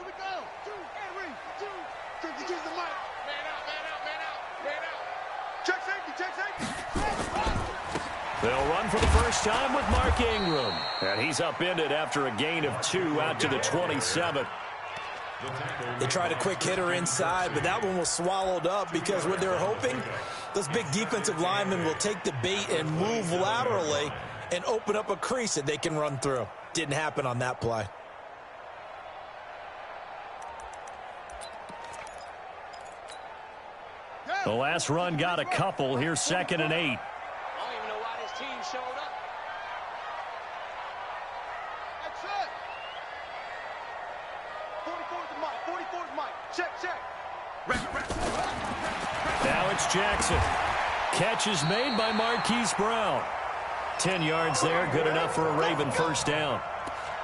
Here we go. Two, every, two. Get the mic. Man out, man out, man out, man out. Check safety, check safety. They'll run for the first time with Mark Ingram. And he's upended after a gain of 2 out to the 27. They tried a quick hitter inside, but that one was swallowed up because what they're hoping, those big defensive linemen will take the bait and move laterally and open up a crease that they can run through. Didn't happen on that play. The last run got a couple. Here's 2nd and 8. I don't even know why this team showed up. That's it. 44's the mic. 44's mic. Check, check. Now it's Jackson. Catch is made by Marquise Brown. 10 yards there, good enough for a Raven first down.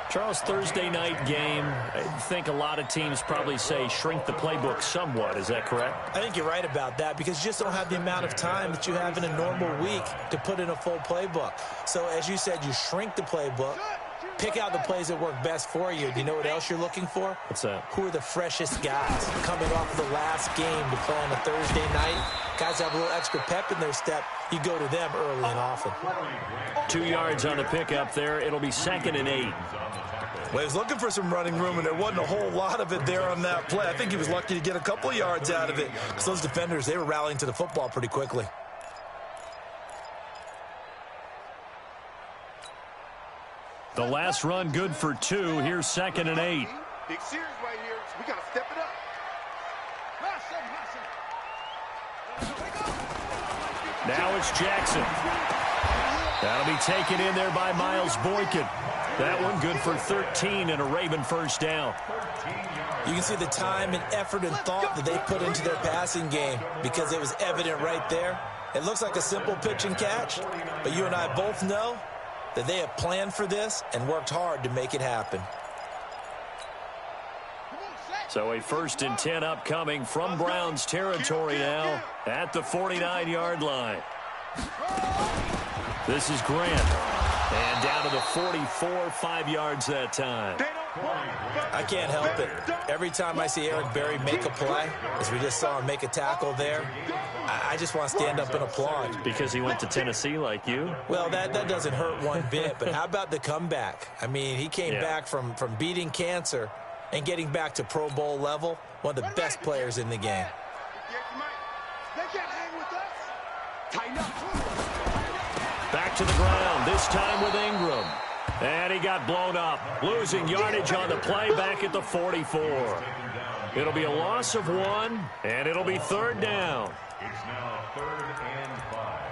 Charles, Thursday night game, I think a lot of teams probably say shrink the playbook somewhat. Is that correct? I think you're right about that because you just don't have the amount of time that you have in a normal week to put in a full playbook. So as you said, you shrink the playbook, pick out the plays that work best for you. Do you know what else you're looking for? What's that? Who are the freshest guys coming off the last game to play on a Thursday night? Guys have a little extra pep in their step. You go to them early and often. 2 yards on the pickup there. It'll be 2nd and 8. Well, he was looking for some running room, and there wasn't a whole lot of it there on that play. I think he was lucky to get a couple of yards out of it because those defenders, they were rallying to the football pretty quickly. The last run good for 2. Here's 2nd and 8. Big series right here. We got to step it up. Now it's Jackson. That'll be taken in there by Miles Boykin. That one good for 13 and a Raven first down. You can see the time and effort and thought that they put into their passing game because it was evident right there. It looks like a simple pitch and catch, but you and I both know that they have planned for this and worked hard to make it happen. So a 1st and 10 upcoming from Browns territory now at the 49-yard line. This is Grant. And down to the 44, 5 yards that time. I can't help it. Every time I see Eric Berry make a play, as we just saw him make a tackle there, I just want to stand up and applaud. Because he went to Tennessee like you? Well, that doesn't hurt one bit, but how about the comeback? I mean, he came back from beating cancer and getting back to Pro Bowl level, one of the best players in the game. Back to the ground, this time with Ingram. And he got blown up, losing yardage on the play back at the 44. It'll be a loss of 1, and it'll be 3rd down. It's now 3rd and 5.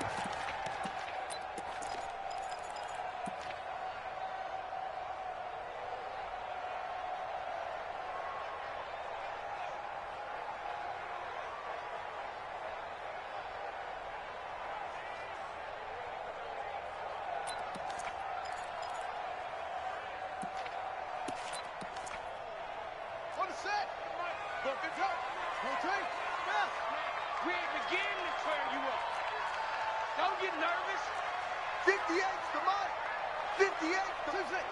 We ain't beginning to tear you up. Don't get nervous. 58's the mic. 58's the mic.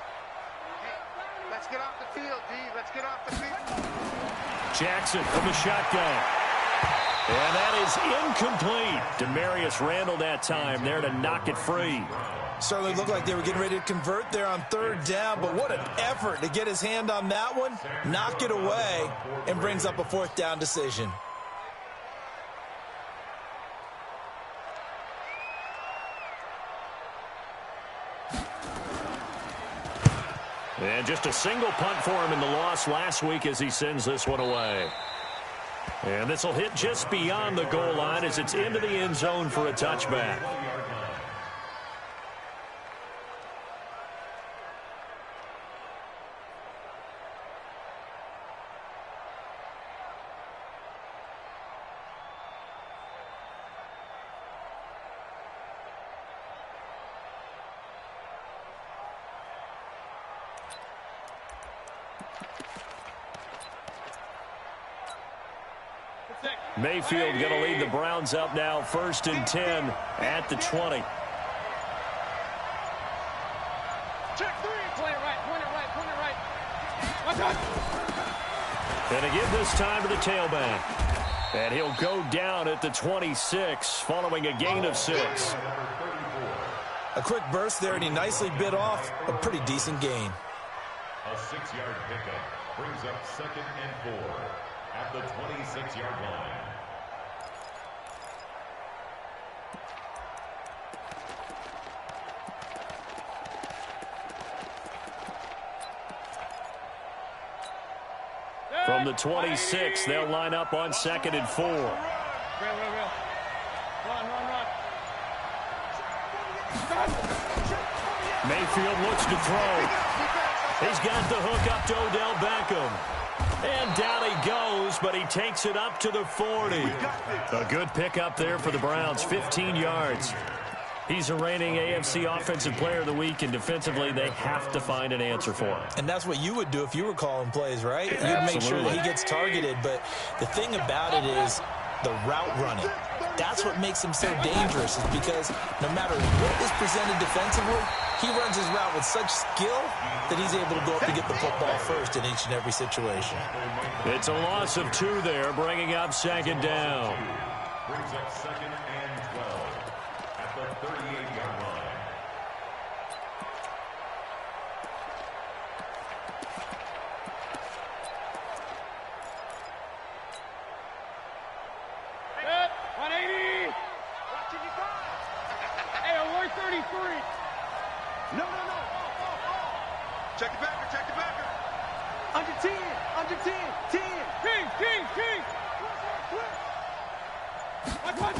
Hey, let's get off the field, D. Let's get off the field. Jackson from the shotgun. And that is incomplete. Demarius Randall that time there to knock it free. Certainly looked like they were getting ready to convert there on 3rd down, but what an effort to get his hand on that one, knock it away, and brings up a 4th down decision. And just a single punt for him in the loss last week as he sends this one away. And this will hit just beyond the goal line as it's into the end zone for a touchback. Mayfield going to lead the Browns up now, 1st and 10 at the 20. Check 3. Point it right, point it right, point it right. Watch out. And to give this time to the tailback. And he'll go down at the 26 following a gain of 6. A quick burst there, and he nicely bit off a pretty decent gain. A 6-yard pickup brings up 2nd and 4 at the 26-yard line. From the 26, they'll line up on 2nd and 4. Run. Mayfield looks to throw. He's got the hook up to Odell Beckham. And down he goes, but he takes it up to the 40. A good pickup there for the Browns, 15 yards. He's a reigning AFC Offensive Player of the Week, and defensively they have to find an answer for him. And that's what you would do if you were calling plays, right? You'd make sure that he gets targeted. But the thing about it is the route running. That's what makes him so dangerous, is because no matter what is presented defensively, he runs his route with such skill that he's able to go up to get the football first in each and every situation. It's a loss of 2 there, bringing up 2nd down. Brings up 2nd and 12 at the 38-yard line. Set. 180. Hey, 133. No. Check the backer. Under 10. 10. King. What?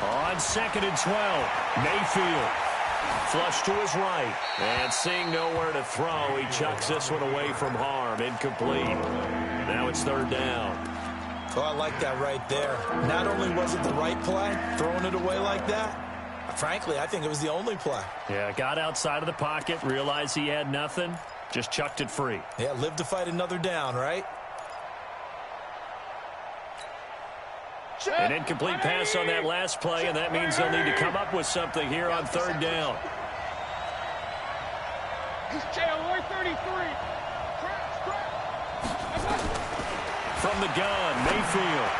On 2nd and 12, Mayfield. Flush to his right. And seeing nowhere to throw, he chucks this one away from harm. Incomplete. Now it's 3rd down. Oh, I like that right there. Not only was it the right play, throwing it away like that, frankly, I think it was the only play. Yeah, got outside of the pocket, realized he had nothing, just chucked it free. Yeah, live to fight another down, right? An incomplete pass on that last play, and that means they'll need to come up with something here on 3rd down. From the gun, Mayfield.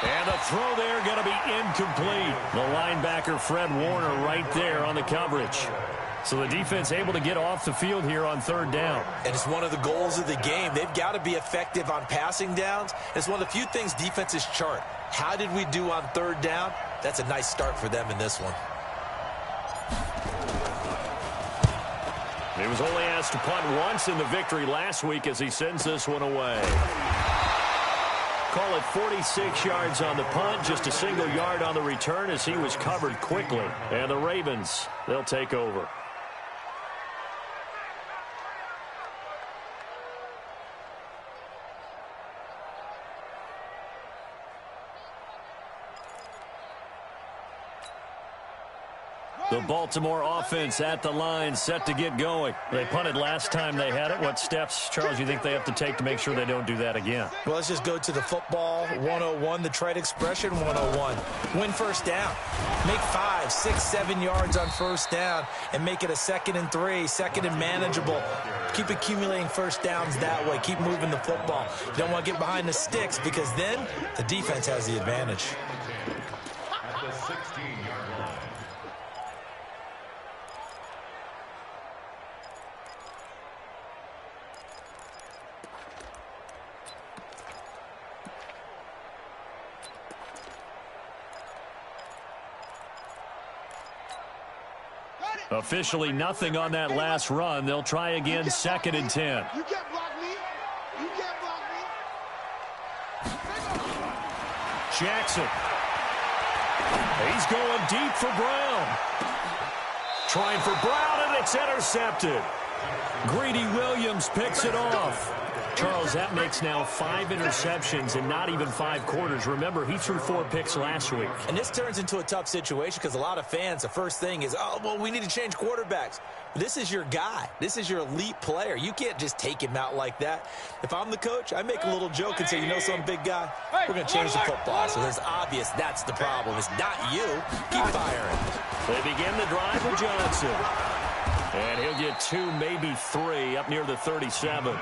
And the throw there going to be incomplete. The linebacker, Fred Warner, right there on the coverage. So the defense able to get off the field here on 3rd down. And it's one of the goals of the game. They've got to be effective on passing downs. It's one of the few things defenses chart. How did we do on 3rd down? That's a nice start for them in this one. He was only asked to punt once in the victory last week as he sends this one away. Call it 46 yards on the punt, just a single yard on the return as he was covered quickly. And the Ravens, they'll take over. The Baltimore offense at the line, set to get going. They punted last time they had it. What steps, Charles, you think they have to take to make sure they don't do that again? Well, let's just go to the football 101, the trite expression 101. Win 1st down. Make 5, 6, 7 yards on 1st down and make it a 2nd and 3, 2nd and manageable. Keep accumulating 1st downs that way. Keep moving the football. You don't want to get behind the sticks because then the defense has the advantage. At the 16-yard line. Officially nothing on that last run. They'll try again, 2nd and 10. You can't block me. Jackson. He's going deep for Brown. Trying for Brown, and it's intercepted. Greedy Williams picks it off. Charles, that makes now 5 interceptions in not even 5 quarters. Remember, he threw 4 picks last week. And this turns into a tough situation because a lot of fans, the first thing is, oh, well, we need to change quarterbacks. This is your guy. This is your elite player. You can't just take him out like that. If I'm the coach, I make a little joke and say, you know some big guy? We're going to change the football. So it's obvious that's the problem. It's not you. Keep firing. They begin the drive with Johnson. And he'll get 2, maybe 3, up near the 37.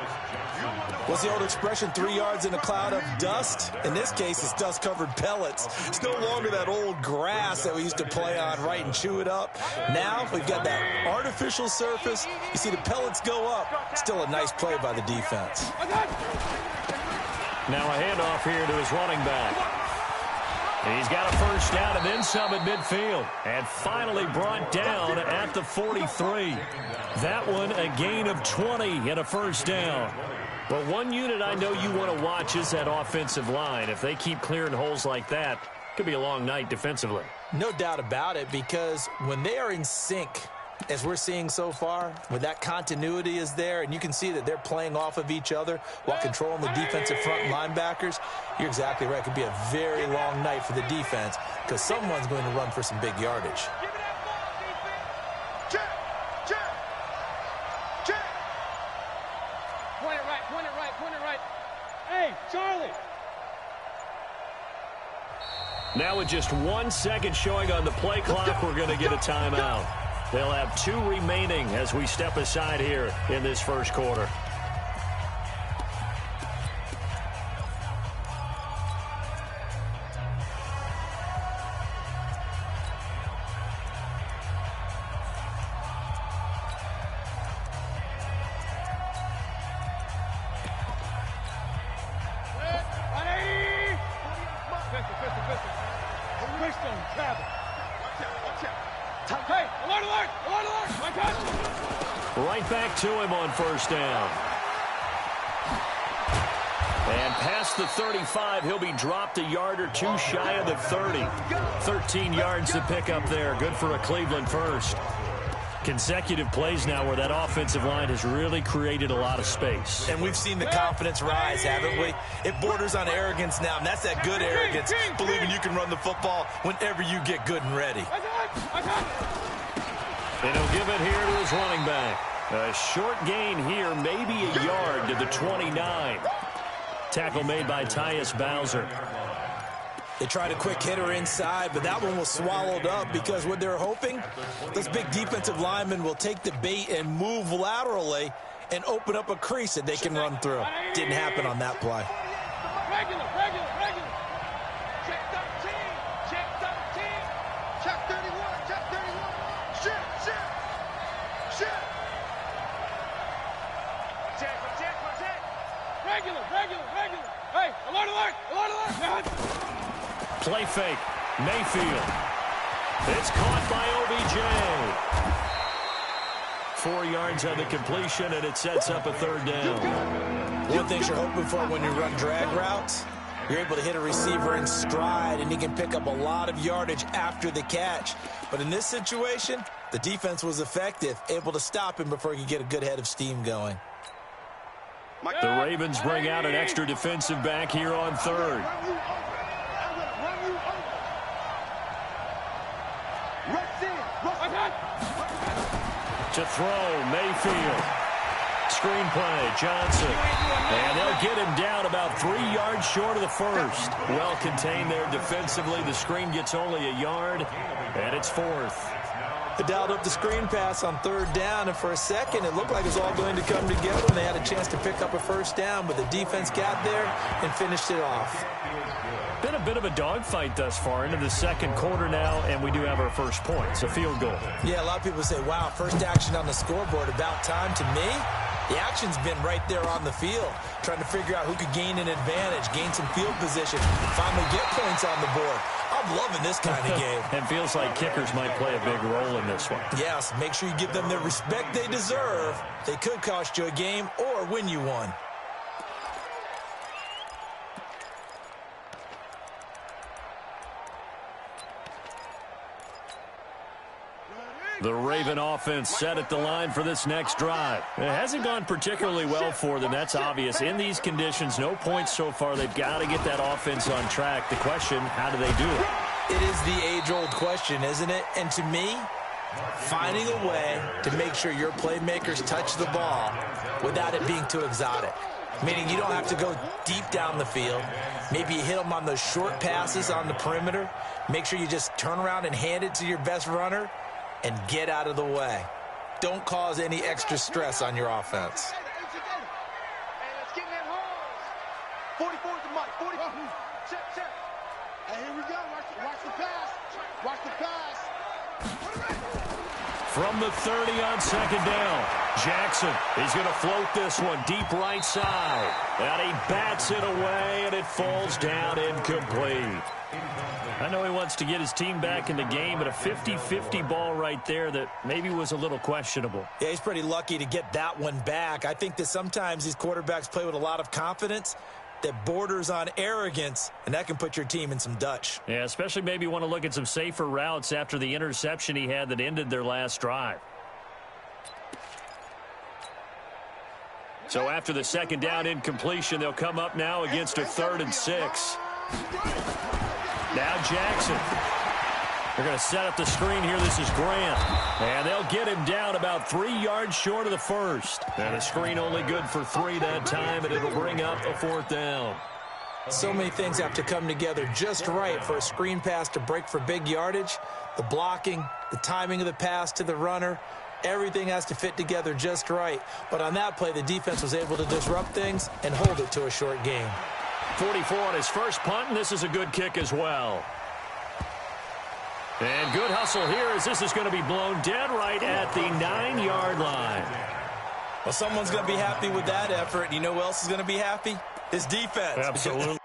What's the old expression, 3 yards in a cloud of dust? In this case, it's dust-covered pellets. It's no longer that old grass that we used to play on, right, and chew it up. Now we've got that artificial surface. You see the pellets go up. Still a nice play by the defense. Now a handoff here to his running back. He's got a first down and then some at midfield. And finally brought down at the 43. That one a gain of 20 and a first down. But one unit I know you want to watch is that offensive line. If they keep clearing holes like that, it could be a long night defensively. No doubt about it, because when they are in sync, as we're seeing so far, when that continuity is there and you can see that they're playing off of each other while controlling the defensive front linebackers, you're exactly right. It could be a very long night for the defense because someone's going to run for some big yardage. Point it right, point it right, point it right. Hey, Charlie. Now with just 1 second showing on the play clock, we're going to get a timeout. They'll have 2 remaining as we step aside here in this first quarter. Right back to him on first down. And past the 35, he'll be dropped a yard or 2 shy of the 30. 13 yards to pick up there. Good for a Cleveland first. Consecutive plays now where that offensive line has really created a lot of space. And we've seen the confidence rise, haven't we? It borders on arrogance now, and that's that good arrogance, believing you can run the football whenever you get good and ready. And he'll give it here to his running back. A short gain here, maybe a yard to the 29. Tackle made by Tyus Bowser. They tried a quick hitter inside, but that one was swallowed up because what they're hoping, those big defensive linemen will take the bait and move laterally and open up a crease that they can run through. Didn't happen on that play. Regular. Check 13. Check 13. Check 31. Check 31. Shit. Check. Regular. Hey, alert. Play fake. Mayfield. It's caught by OBJ. 4 yards on the completion, and it sets up a third down. One thing you're hoping for when you run drag routes, you're able to hit a receiver in stride, and he can pick up a lot of yardage after the catch. But in this situation, the defense was effective, able to stop him before he could get a good head of steam going. The Ravens bring out an extra defensive back here on third. To throw, Mayfield. Screenplay, Johnson. And they'll get him down about 3 yards short of the first. Well contained there defensively. The screen gets only a yard, and it's fourth. They dialed up the screen pass on third down, and for a second, it looked like it was all going to come together, and they had a chance to pick up a first down, but the defense got there and finished it off. Been a bit of a dogfight thus far into the second quarter now, and we do have our first points, a field goal. Yeah, a lot of people say, wow, first action on the scoreboard, about time. To me, the action's been right there on the field, trying to figure out who could gain an advantage, gain some field position, finally get points on the board. I'm loving this kind of game. It feels like kickers might play a big role in this one. Yes, make sure you give them the respect they deserve. They could cost you a game or win you one. The Raven offense set at the line for this next drive. It hasn't gone particularly well for them. That's obvious. In these conditions, no points so far. They've got to get that offense on track. The question, how do they do it? It is the age-old question, isn't it? And to me, finding a way to make sure your playmakers touch the ball without it being too exotic. Meaning you don't have to go deep down the field. Maybe you hit them on those short passes on the perimeter. Make sure you just turn around and hand it to your best runner and get out of the way. Don't cause any extra stress on your offense. Hey, let's get in that hole. 44 is the mark. 44. Check. Hey, here we go. Watch the pass. Watch the pass. From the 30 on second down, Jackson is going to float this one deep right side. And he bats it away, and it falls down incomplete. I know he wants to get his team back in the game, but a 50-50 ball right there that maybe was a little questionable. Yeah, he's pretty lucky to get that one back. I think that sometimes these quarterbacks play with a lot of confidence that borders on arrogance, and that can put your team in some Dutch. Yeah, especially maybe want to look at some safer routes after the interception he had that ended their last drive. So after the second down incompletion, they'll come up now against a 3rd and 6. Now Jackson. They're going to set up the screen here. This is Grant. And they'll get him down about 3 yards short of the first. And the screen only good for 3 that time, and it'll bring up a 4th down. So many things have to come together just right for a screen pass to break for big yardage. The blocking, the timing of the pass to the runner, everything has to fit together just right. But on that play, the defense was able to disrupt things and hold it to a short game. 44 on his first punt, and this is a good kick as well. And good hustle here as this is going to be blown dead right at the 9-yard line. Well, someone's going to be happy with that effort. You know who else is going to be happy? His defense. Absolutely.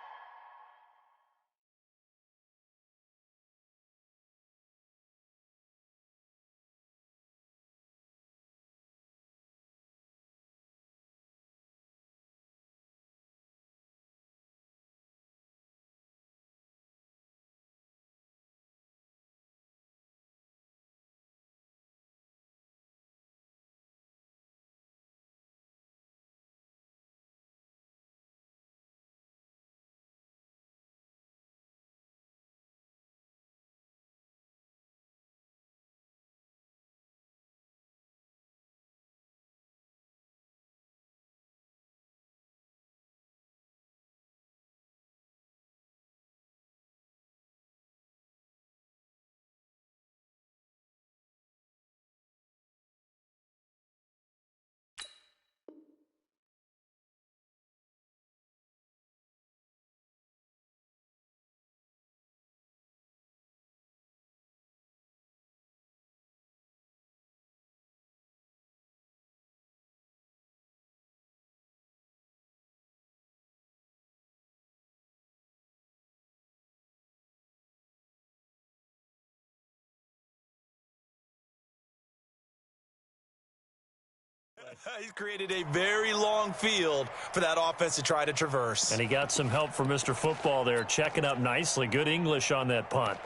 He's created a very long field for that offense to try to traverse. And he got some help from Mr. Football there, checking up nicely. Good English on that punt.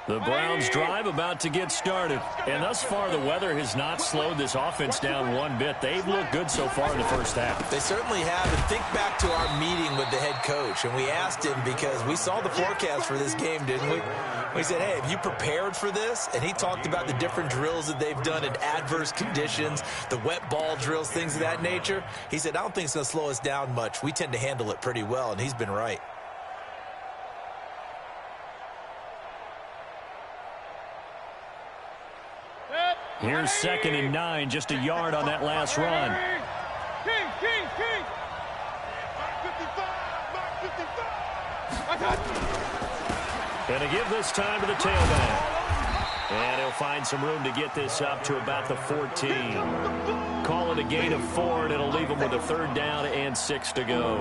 The Browns drive about to get started. And thus far, the weather has not slowed this offense down one bit. They've looked good so far in the first half. They certainly have. And think back to our meeting with the head coach. And we asked him because we saw the forecast for this game, didn't we? We said, hey, have you prepared for this? And he talked about the different drills that they've done in adverse conditions, the wet ball drills, things of that nature. He said, I don't think it's going to slow us down much. We tend to handle it pretty well, and he's been right. Here's 2nd and 9, just a yard on that last run. King. Mark 55. And to give this time to the tailback. And he'll find some room to get this up to about the 14. Call it a gain of 4, and it'll leave them with a 3rd down and 6 to go.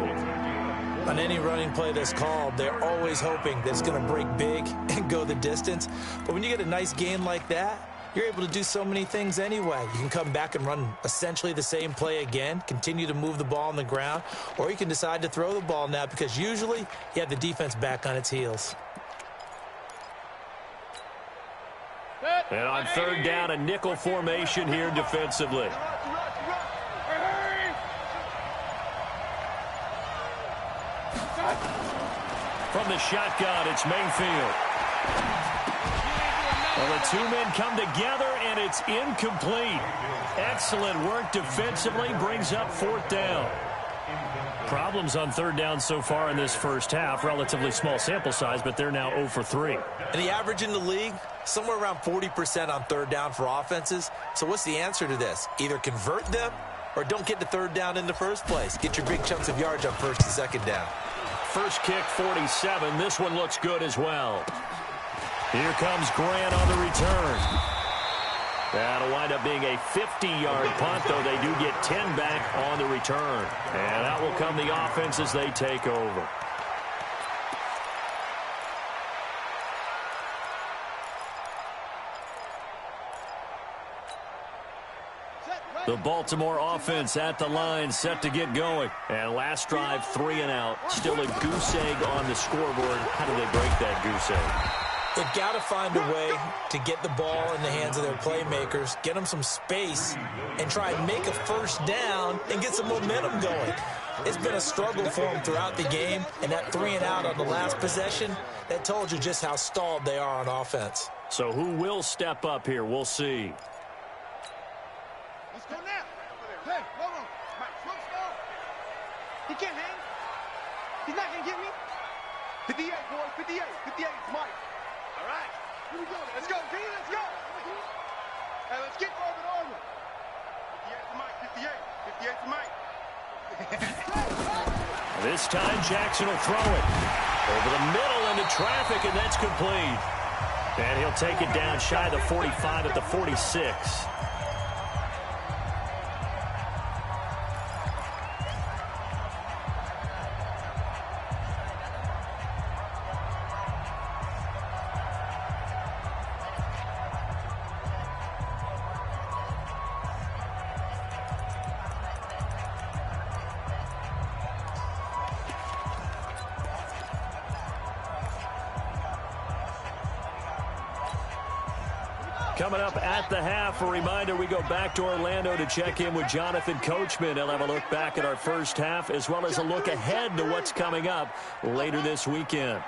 On any running play that's called, they're always hoping that it's going to break big and go the distance. But when you get a nice gain like that, you're able to do so many things anyway. You can come back and run essentially the same play again, continue to move the ball on the ground, or you can decide to throw the ball now because usually you have the defense back on its heels. And on 3rd down, a nickel formation here defensively. From the shotgun, it's Mayfield. Well, the 2 men come together, and it's incomplete. Excellent work defensively, brings up 4th down. Problems on third down so far in this first half. Relatively small sample size, but they're now 0 for 3. And the average in the league, somewhere around 40% on third down for offenses. So what's the answer to this? Either convert them or don't get to third down in the first place. Get your big chunks of yards on first and second down. First kick, 47. This one looks good as well. Here comes Grant on the return. That'll wind up being a 50-yard punt, though they do get 10 back on the return. And out will come the offense as they take over. The Baltimore offense at the line, set to get going. And last drive, 3 and out. Still a goose egg on the scoreboard. How do they break that goose egg? They've got to find a way to get the ball in the hands of their playmakers, get them some space, and try and make a first down and get some momentum going. It's been a struggle for them throughout the game, and that 3 and out on the last possession, that told you just how stalled they are on offense. So who will step up here? We'll see. Let's go now. Hey, hold on. Mike, let's go. He can't hang. He's not going to get me. 58, boys. 58. 58, Mike. All right. Here we go. Let's go, G. Let's go. Hey, let's get over the armor. 58 to Mike. 58. 58 to Mike. This time, Jackson will throw it over the middle into traffic, and that's complete. And he'll take it down shy of the 45 at the 46. Coming up at the half, a reminder, we go back to Orlando to check in with Jonathan Coachman. He'll have a look back at our first half as well as a look ahead to what's coming up later this weekend.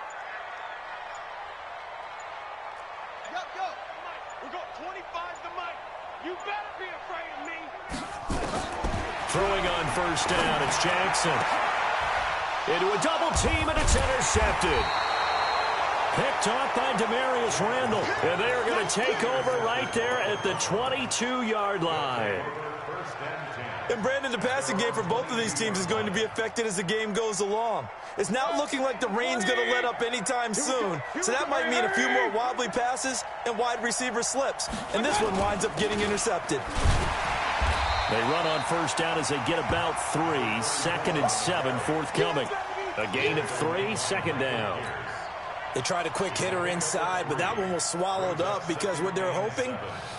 We got 25 to Mike. You better be afraid of me. Throwing on first down, it's Jackson. Into a double team, and it's intercepted. Picked off by Demarius Randall. And they are going to take over right there at the 22-yard line. And Brandon, the passing game for both of these teams is going to be affected as the game goes along. It's not looking like the rain's going to let up anytime soon. So that might mean a few more wobbly passes and wide receiver slips. And this one winds up getting intercepted. They run on first down as they get about 3. 2nd and 7 forthcoming. A gain of 3, second down. They tried a quick hitter inside, but that one was swallowed up because what they're hoping,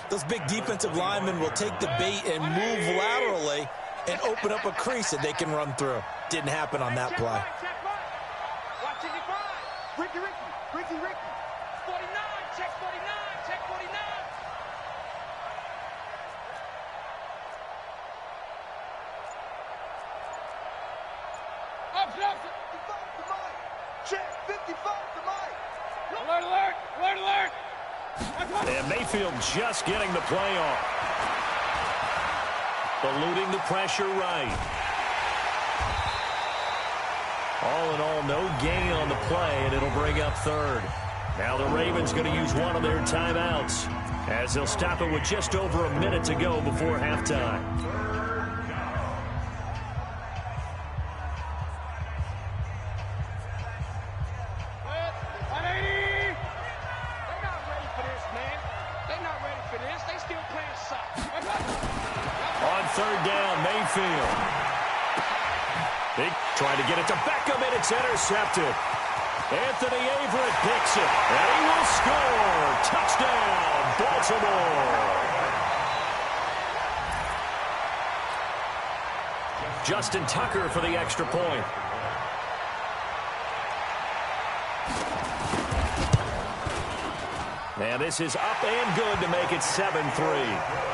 those big defensive linemen will take the bait and move laterally and open up a crease that they can run through. Didn't happen on that play. Watch it, Ricky. 49, check 49, check 49. Up, check 55 to Mike. Alert, alert, alert, alert. And Mayfield just getting the play off. Eluding the pressure right. All in all, no gain on the play, and it'll bring up 3rd. Now the Ravens going to use one of their timeouts as they'll stop it with just over a minute to go before halftime. Trying to get it to Beckham, and it's intercepted. Anthony Averett picks it, and he will score. Touchdown, Baltimore. Justin Tucker for the extra point. And this is up and good to make it 7-3.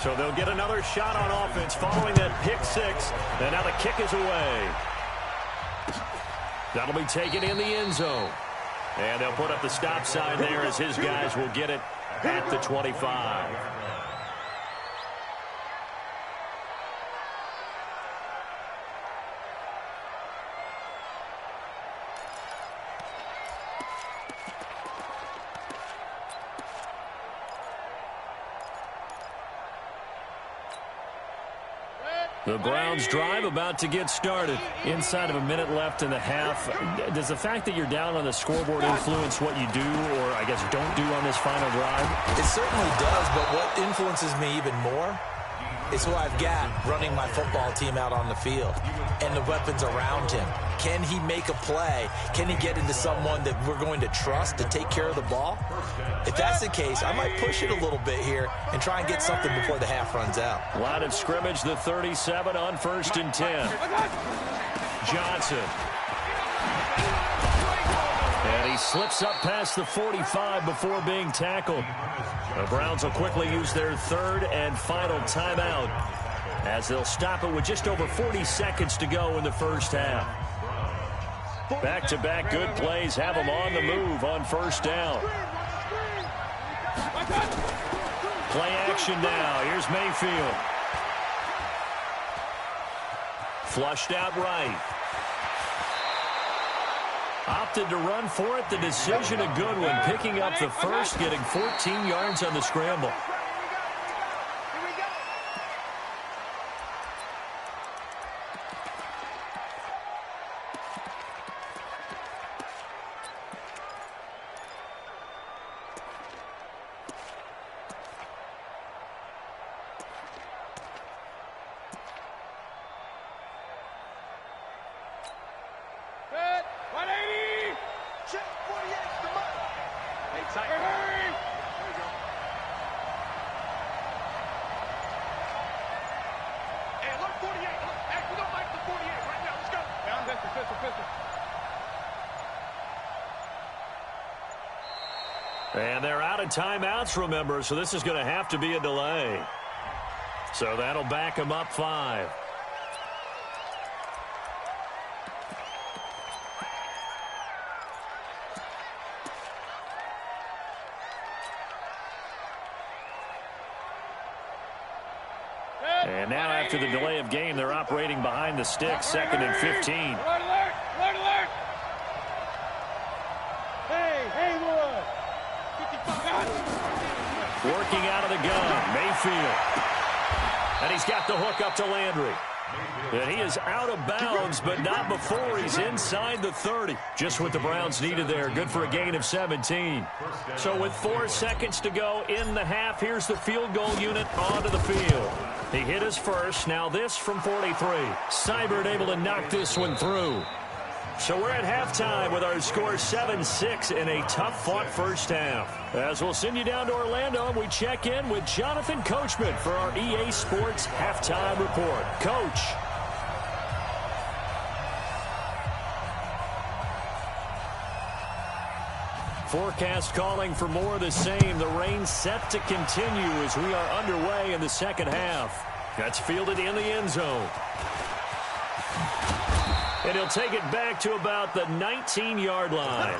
So they'll get another shot on offense following that pick 6. And now the kick is away. That'll be taken in the end zone. And they'll put up the stop sign there as his guys will get it at the 25. The Browns drive about to get started. Inside of a minute left in the half. Does the fact that you're down on the scoreboard influence what you do or, I guess, don't do on this final drive? It certainly does, but what influences me even more is who I've got running my football team out on the field and the weapons around him. Can he make a play? Can he get into someone that we're going to trust to take care of the ball? If that's the case, I might push it a little bit here and try and get something before the half runs out. Line of scrimmage, the 37 on 1st and 10. Johnson. And he slips up past the 45 before being tackled. The Browns will quickly use their 3rd and final timeout as they'll stop it with just over 40 seconds to go in the first half. Back-to-back good plays have them on the move on 1st down. Play action now. Here's Mayfield. Flushed out right. Opted to run for it. The decision a good one. Picking up the first, getting 14 yards on the scramble. And they're out of timeouts, remember, so this is going to have to be a delay. So that'll back them up 5. And now after the delay of game, they're operating behind the sticks, 2nd and 15. Alert, alert, alert, alert. Hey, Lord. Working out of the gun, Mayfield. And he's got the hook up to Landry. And he is out of bounds, but not before he's inside the 30. Just what the Browns needed there. Good for a gain of 17. So with 4 seconds to go in the half, here's the field goal unit onto the field. He hit his first. Now this from 43. Seibert able to knock this one through. So we're at halftime with our score 7-6 in a tough-fought first half. As we'll send you down to Orlando, we check in with Jonathan Coachman for our EA Sports Halftime Report. Coach. Forecast calling for more of the same. The rain set to continue as we are underway in the second half. That's fielded in the end zone. And he'll take it back to about the 19-yard line.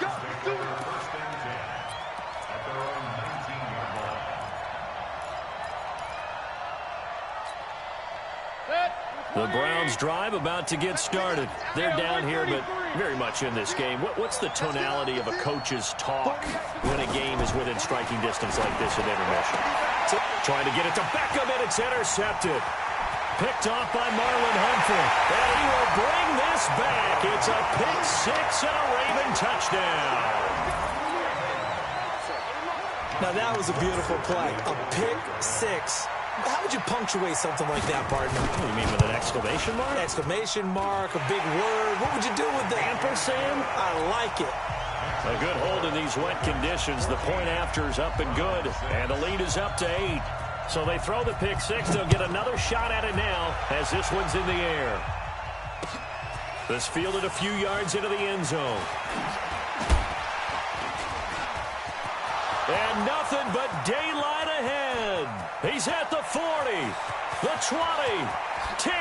The Browns drive about to get started. They're down here, but very much in this game. What's the tonality of a coach's talk when a game is within striking distance like this at intermission? Trying to get it to Beckham, and it's intercepted. Picked off by Marlon Humphrey. And he will bring this back. It's a pick 6 and a Raven touchdown. Now that was a beautiful play. A pick 6. How would you punctuate something like that, partner? What do you mean, with an exclamation mark? Exclamation mark, a big word. What would you do with that? Ampersand? I like it. A good hold in these wet conditions. The point after is up and good. And the lead is up to 8. So they throw the pick 6. They'll get another shot at it now as this one's in the air. This fielded a few yards into the end zone. And nothing but daylight ahead. He's at the 40, the 20, 10,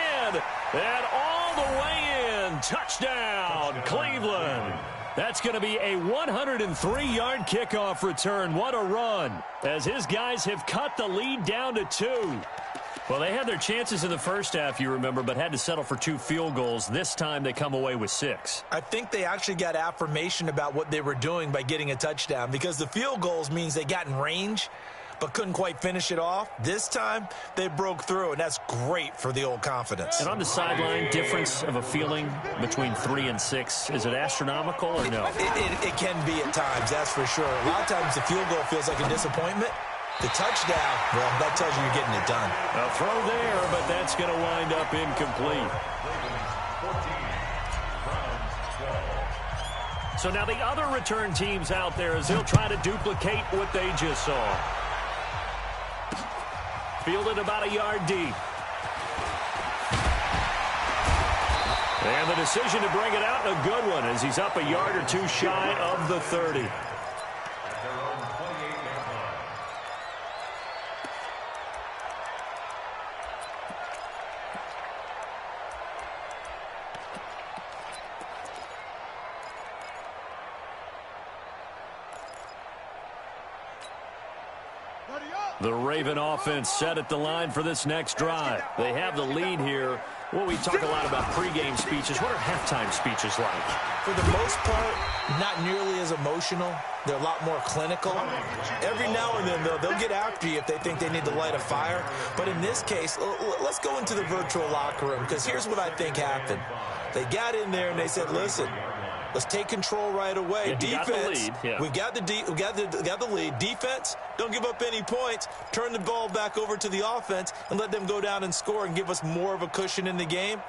and all the way in. Touchdown, Cleveland. That's going to be a 103-yard kickoff return. What a run, as his guys have cut the lead down to 2. Well, they had their chances in the first half, you remember, but had to settle for 2 field goals. This time they come away with 6. I think they actually got affirmation about what they were doing by getting a touchdown, because the field goals means they got in range but couldn't quite finish it off. This time, they broke through, and that's great for the old confidence. And on the sideline, difference of a feeling between 3 and 6, is it astronomical or no? It can be at times, that's for sure. A lot of times the field goal feels like a disappointment. The touchdown, well, that tells you you're getting it done. A throw there, but that's going to wind up incomplete. So now the other return teams out there as they'll try to duplicate what they just saw. Fielded about a yard deep. And the decision to bring it out, a good one, as he's up a yard or 2 shy of the 30. The Raven offense set at the line for this next drive. They have the lead here. Well, we talk a lot about pregame speeches. What are halftime speeches like? For the most part, not nearly as emotional. They're a lot more clinical. Every now and then, though, they'll get after you if they think they need to light a fire. But in this case, let's go into the virtual locker room, because here's what I think happened. They got in there and they said, listen, let's take control right away. Yeah, defense, we've got the lead. Defense, don't give up any points. Turn the ball back over to the offense and let them go down and score and give us more of a cushion in the game.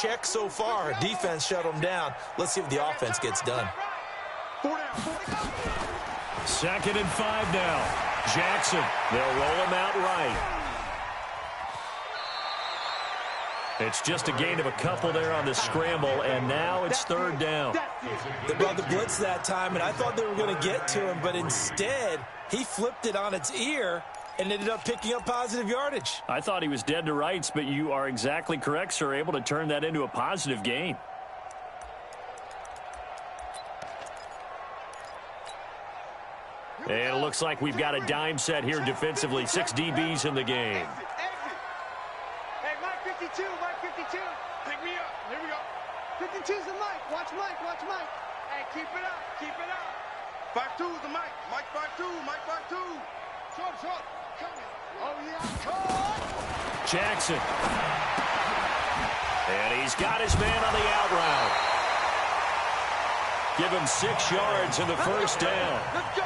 Check so far. Defense shut them down. Let's see if the offense gets done. 2nd and 5 now. Jackson, they'll roll him out right. It's just a gain of a couple there on the scramble, and now it's 3rd down. They brought the blitz that time, and I thought they were going to get to him, but instead he flipped it on its ear and ended up picking up positive yardage. I thought he was dead to rights, but you are exactly correct, sir, able to turn that into a positive gain. And it looks like we've got a dime set here defensively. 6 DBs in the game. Hey, Mike 52, Mike 52. Pick me up. Here we go. 52's the Mike. Watch Mike, watch Mike. Hey, keep it up, keep it up. 52 is the Mike. Mike 52, Mike 52. Short, short. Coming. Oh, yeah. Cut. Jackson. And he's got his man on the out route. Give him 6 yards in the first down. Let's go.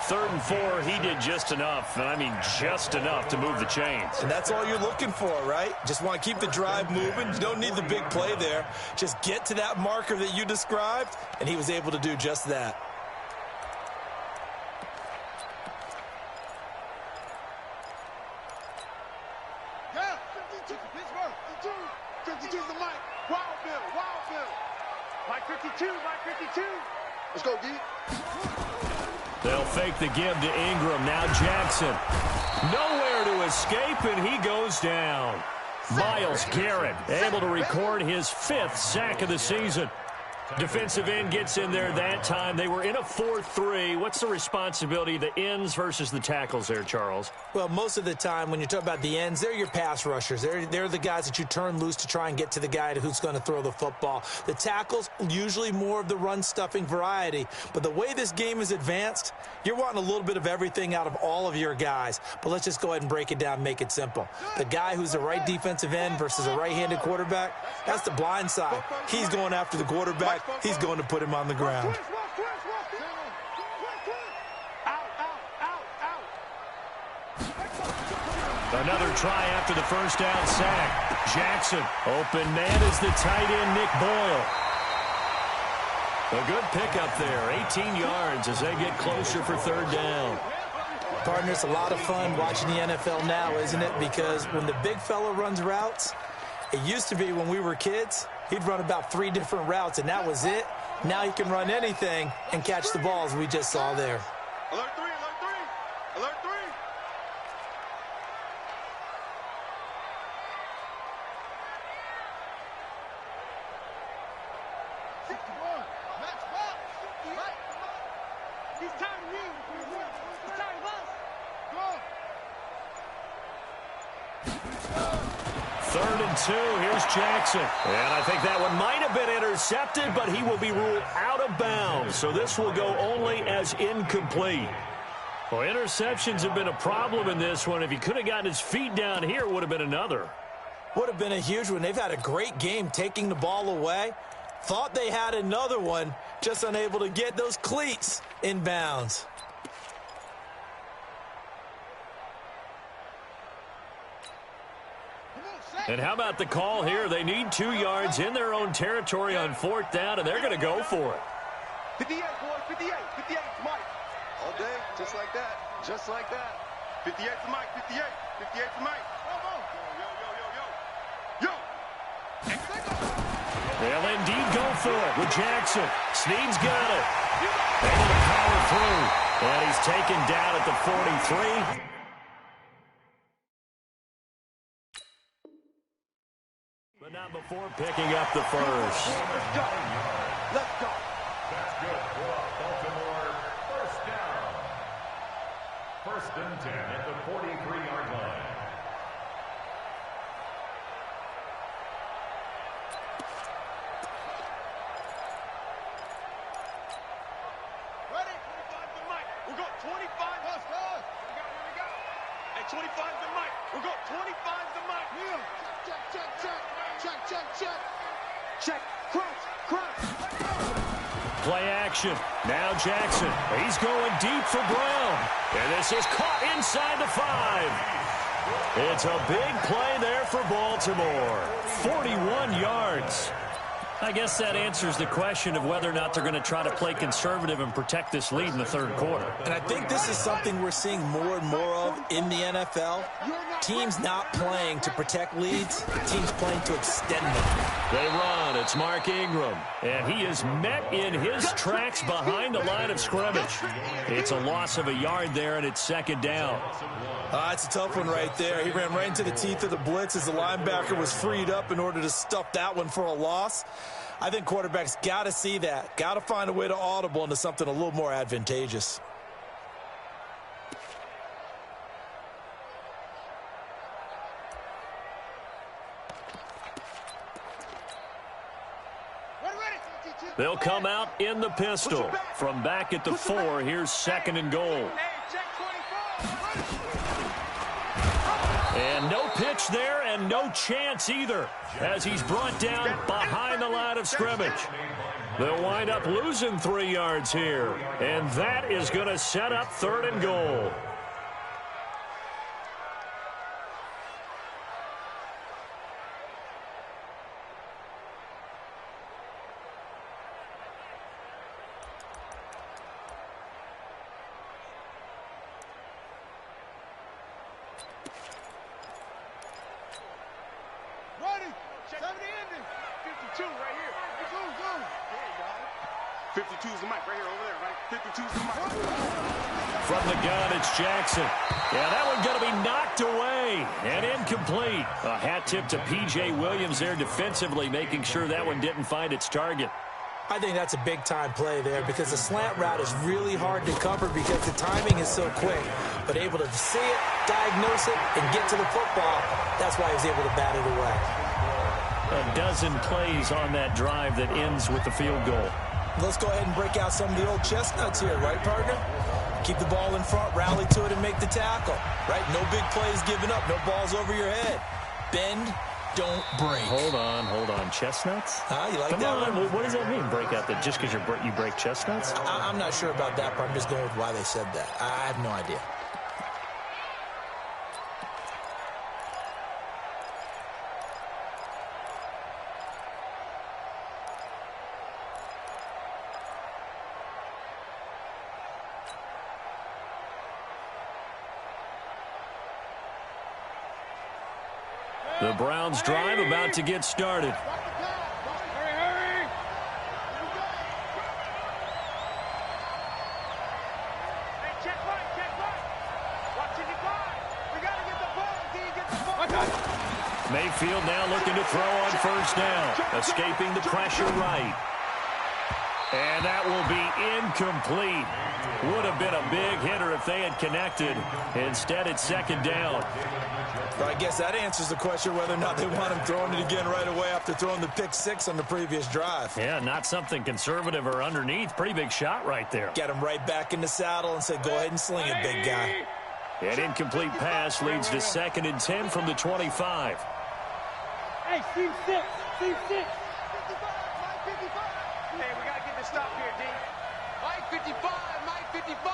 3rd and 4, he did just enough, and I mean just enough to move the chains. And that's all you're looking for, right? Just want to keep the drive moving. You don't need the big play there. Just get to that marker that you described, and he was able to do just that. Yeah, 52 to Pittsburgh. 52 is the Mike. Wild Bill, Wild Bill. Mike 52, Mike 52. Let's go, D. They'll fake the give to Ingram. Now Jackson. Nowhere to escape, and he goes down. Myles Garrett able to record his 5th sack of the season. Defensive end gets in there that time. They were in a 4-3. What's the responsibility of the ends versus the tackles there, Charles? Well, most of the time when you talk about the ends, they're your pass rushers. They're the guys that you turn loose to try and get to the guy who's going to throw the football. The tackles, usually more of the run-stuffing variety. But the way this game is advanced, you're wanting a little bit of everything out of all of your guys. But let's just go ahead and break it down and make it simple. The guy who's the right defensive end versus a right-handed quarterback, that's the blind side. He's going after the quarterback. He's going to put him on the ground. Another try after the first down sack. Jackson, open man is the tight end, Nick Boyle. A good pickup there, 18 yards as they get closer for 3rd down. Partner, it's a lot of fun watching the NFL now, isn't it? Because when the big fella runs routes, it used to be when we were kids, he'd run about 3 different routes, and that was it. Now he can run anything and catch the balls we just saw there. Alert 3, alert 3, alert 3. He's tired of you. He's tired of us. Go. 3rd and 2. Here's Jackson. And I think that one might have been intercepted, but he will be ruled out of bounds. So this will go only as incomplete. Well, interceptions have been a problem in this one. If he could have gotten his feet down here, it would have been another. Would have been a huge one. They've had a great game taking the ball away. Thought they had another one, just unable to get those cleats in bounds. And how about the call here? They need 2 yards in their own territory on 4th down, and they're going to go for it. 58, boys, 58. 58, Mike. All day, just like that. Just like that. 58 to Mike, 58. 58 to Mike. Come on. Yo. They'll indeed go for it with Jackson. Snead's got it. Able to power through. And he's taken down at the 43. But not before picking up the first. Let's go. Let's go. That's good for Baltimore. First down. 1st and 10 at the 43-yard line. Ready? 25 to Mike. We'll go 25. Let's go. Here we go. Hey, 25 to Mike. We'll go 25 to Mike. Yeah. Check. Crunch. Play action. Now Jackson. He's going deep for Brown. And this is caught inside the 5. It's a big play there for Baltimore. 41 yards. I guess that answers the question of whether or not they're going to try to play conservative and protect this lead in the 3rd quarter. And I think this is something we're seeing more and more of in the NFL. Teams not playing to protect leads, teams playing to extend them. They run. It's Mark Ingram. And he is met in his tracks behind the line of scrimmage. It's a loss of a yard there, and it's 2nd down. It's a tough one right there. He ran right into the teeth of the blitz as the linebacker was freed up in order to stuff that one for a loss. I think quarterbacks got to see that. Got to find a way to audible into something a little more advantageous. They'll come out in the pistol. From back at the 4, here's 2nd and goal. And no pitch there and no chance either as he's brought down behind the line of scrimmage. They'll wind up losing 3 yards here. And that is going to set up 3rd and goal. From the gun, it's Jackson. Yeah, that one going to be knocked away and incomplete. A hat tip to P.J. Williams there defensively, making sure that one didn't find its target. I think that's a big-time play there because the slant route is really hard to cover because the timing is so quick. But able to see it, diagnose it, and get to the football, that's why he was able to bat it away. A dozen plays on that drive that ends with the field goal. Let's go ahead and break out some of the old chestnuts here, right, partner? Keep the ball in front, rally to it, and make the tackle, right? No big plays given up, no balls over your head. Bend, don't break. Hold on. Chestnuts? You like Come that on. one? What does that mean, break out? That just because you break chestnuts? I'm not sure about that part. I'm just going with why they said that. I have no idea. The Browns drive about to get started. Hurry. Hey, check right. Watching you guard. We got to get the ball until you get the ball. Mayfield now looking to throw on 1st down. Escaping the pressure right. And that will be incomplete. Would have been a big hitter if they had connected. Instead, it's second down. Well, I guess that answers the question whether or not they want him throwing it again right away after throwing the pick six on the previous drive. Yeah, not something conservative or underneath. Pretty big shot right there. Get him right back in the saddle and say, go ahead and sling it, big guy. An incomplete pass leads to 2nd and 10 from the 25. Hey, team 6, team 6. 55, Mike 55. Hey, we got to get this stop here, D. Mike 55, Mike 55.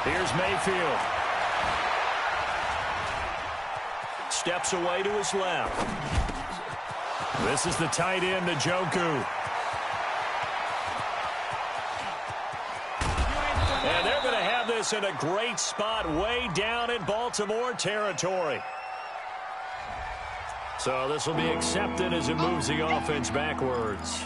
Here's Mayfield. Steps away to his left. This is the tight end, Njoku. And they're going to have this in a great spot way down in Baltimore territory. So this will be accepted as it moves the offense backwards.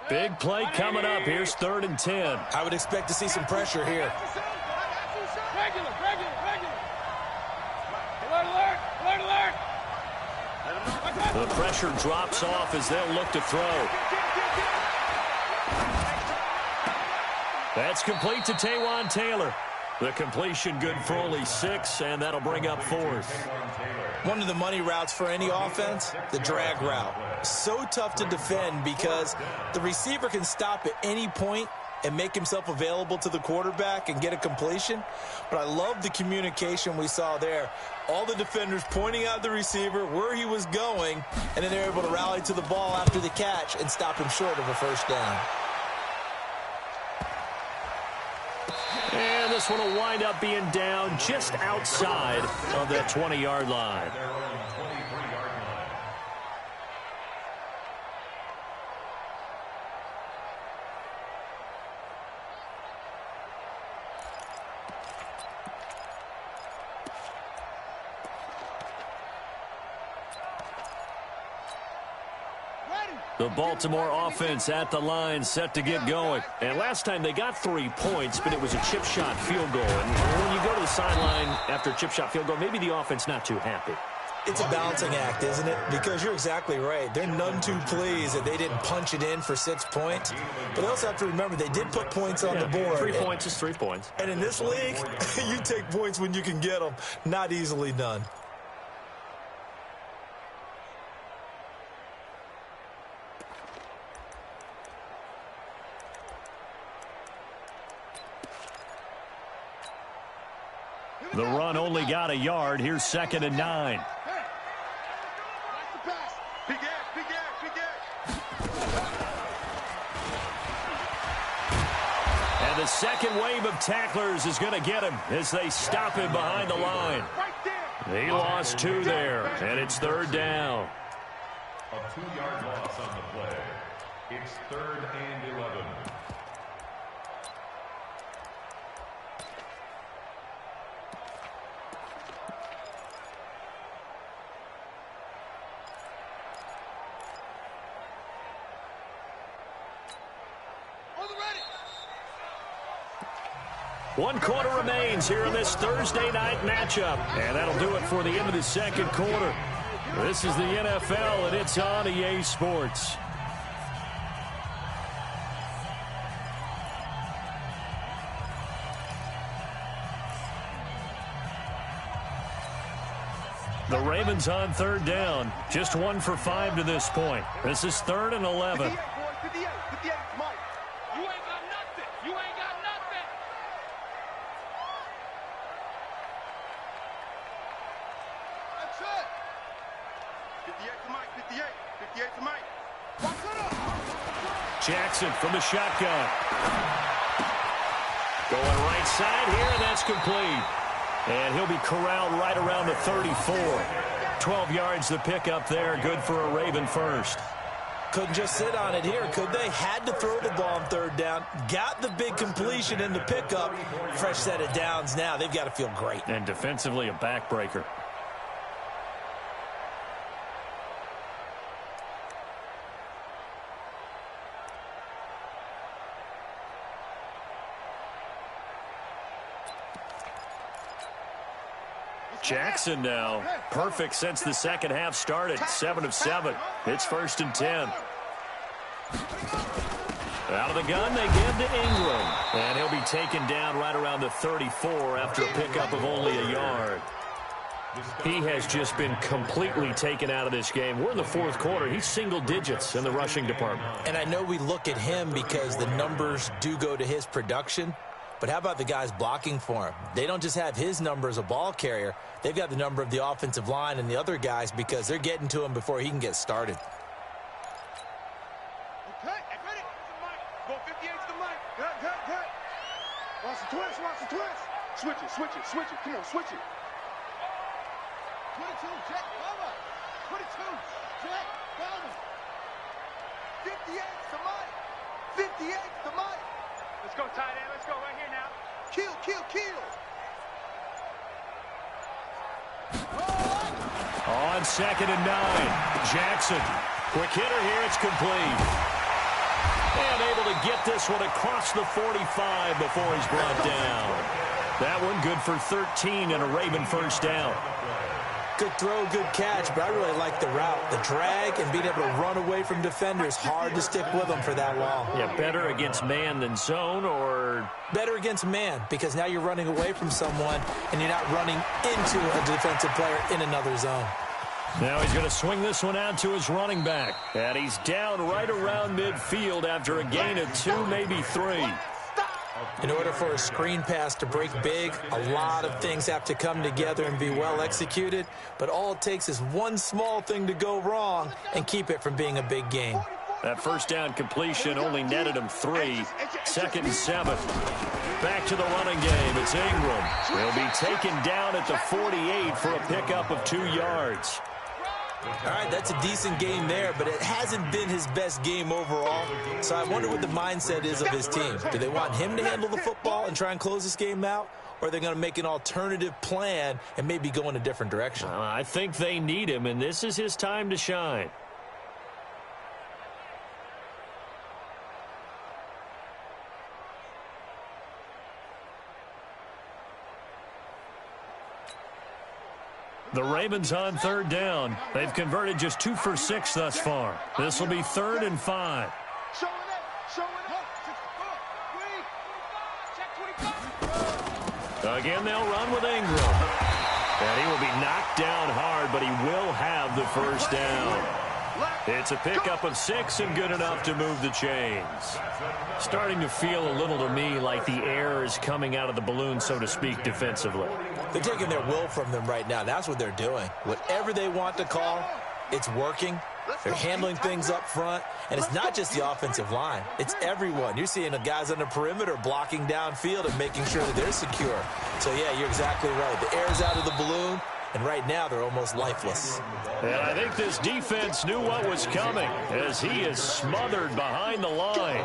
Big play coming up. Here's 3rd and 10. I would expect to see some pressure here. Regular. Alert. The pressure drops off as they'll look to throw. That's complete to Taywan Taylor. The completion good for only 6, and that'll bring up 4th. One of the money routes for any offense, the drag route. So tough to defend because the receiver can stop at any point and make himself available to the quarterback and get a completion. But I love the communication we saw there. All the defenders pointing out the receiver, where he was going, and then they're able to rally to the ball after the catch and stop him short of a first down. And this one will wind up being down just outside of that 20-yard line. The Baltimore offense at the line, set to get going. And last time they got 3 points, but it was a chip shot field goal. And when you go to the sideline after a chip shot field goal, maybe the offense not too happy. It's a balancing act, isn't it? Because you're exactly right. They're none too pleased that they didn't punch it in for 6 points. But they also have to remember they did put points on the board. 3 points is 3 points. And in this league, you take points when you can get them. Not easily done. The run only got a yard. Here's 2nd and 9. And the second wave of tacklers is going to get him as they stop him behind the line. He lost 2 there, and it's 3rd down. A 2-yard loss on the play. It's 3rd and 11. One quarter remains here in this Thursday night matchup. And that'll do it for the end of the second quarter. This is the NFL, and it's on EA Sports. The Ravens on 3rd down. Just 1 for 5 to this point. This is 3rd and 11. Jackson from the shotgun. Going right side here, and that's complete. And he'll be corralled right around the 34. 12 yards to pick up there. Good for a Raven first. Couldn't just sit on it here, could they? Had to throw the ball on 3rd down. Got the big completion in the pickup. Fresh set of downs now. They've got to feel great. And defensively, a backbreaker. Jackson now, perfect since the second half started, 7 of 7. It's 1st and 10. Out of the gun, they give to Ingram. And he'll be taken down right around the 34 after a pickup of only a yard. He has just been completely taken out of this game. We're in the fourth quarter. He's single digits in the rushing department. And I know we look at him because the numbers do go to his production. But how about the guys blocking for him? They don't just have his number as a ball carrier. They've got the number of the offensive line and the other guys because they're getting to him before he can get started. Okay, ready? Go 58's the mic. Good. Watch the twist. Switch it. Come on, switch it. 22, Jet, cover. 22, Jet, cover. 58's the mic. 58's the mic. Let's go, tight end. Let's go right here now. Kill. On 2nd and 9, Jackson. Quick hitter here. It's complete. And able to get this one across the 45 before he's brought down. That one good for 13 and a Raven first down. Good throw, good catch, but I really like the route. The drag and being able to run away from defenders, hard to stick with them for that long. Yeah, better against man than zone, or better against man, because now you're running away from someone and you're not running into a defensive player in another zone. Now he's going to swing this one out to his running back. And he's down right around midfield after a gain of 2, maybe 3. In order for a screen pass to break big, a lot of things have to come together and be well executed. But all it takes is one small thing to go wrong and keep it from being a big gain. That first down completion only netted him 3. 2nd and 7. Back to the running game. It's Ingram. He'll be taken down at the 48 for a pickup of 2 yards. All right, that's a decent game there, but it hasn't been his best game overall. So I wonder what the mindset is of his team. Do they want him to handle the football and try and close this game out? Or are they going to make an alternative plan and maybe go in a different direction? I think they need him, and this is his time to shine. The Ravens on 3rd down. They've converted just 2 for 6 thus far. This will be 3rd and 5. Again, they'll run with Ingram. And he will be knocked down hard, but he will have the first down. It's a pickup of 6 and good enough to move the chains. Starting to feel a little to me like the air is coming out of the balloon, so to speak, defensively. They're taking their will from them right now. That's what they're doing. Whatever they want to call, it's working. They're handling things up front. And it's not just the offensive line. It's everyone. You're seeing the guys on the perimeter blocking downfield and making sure that they're secure. So, yeah, you're exactly right. The air's out of the balloon, and right now they're almost lifeless. And I think this defense knew what was coming as he is smothered behind the line.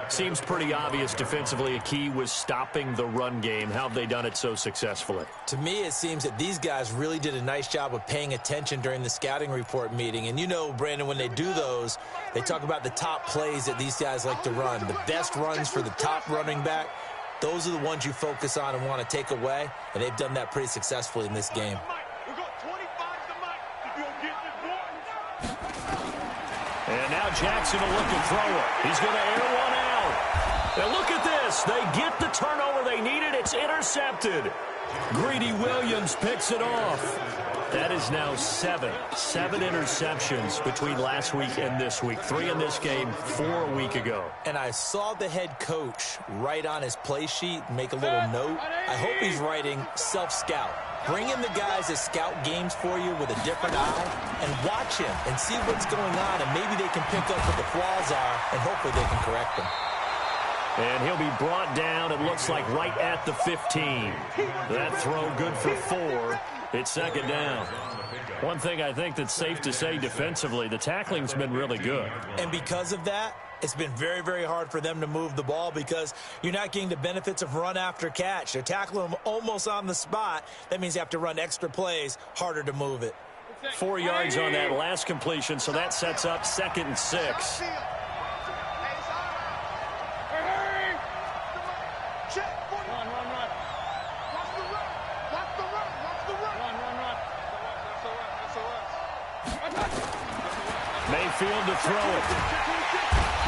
Seems pretty obvious defensively a key was stopping the run game. How have they done it so successfully? To me, it seems that these guys really did a nice job of paying attention during the scouting report meeting. And you know, Brandon, when they do those, they talk about the top plays that these guys like to run. The best runs for the top running back, those are the ones you focus on and want to take away. And they've done that pretty successfully in this game. And now Jackson will look to throw it. He's going to air one out. And look at this. They get the turnover they needed. It's intercepted. Greedy Williams picks it off. That is now 7 interceptions between last week and this week. 3 in this game, 4 a week ago. And I saw the head coach write on his play sheet, make a little note. I hope he's writing self-scout. Bring in the guys that scout games for you with a different eye and watch him and see what's going on, and maybe they can pick up what the flaws are, and hopefully they can correct them. And he'll be brought down, it looks like, right at the 15. That throw good for 4. It's 2nd down. One thing I think that's safe to say defensively, the tackling's been really good. And because of that, it's been very, very hard for them to move the ball because you're not getting the benefits of run after catch. They're tackling them almost on the spot. That means you have to run extra plays, harder to move it. 4 yards on that last completion, so that sets up 2nd and 6. field to throw it.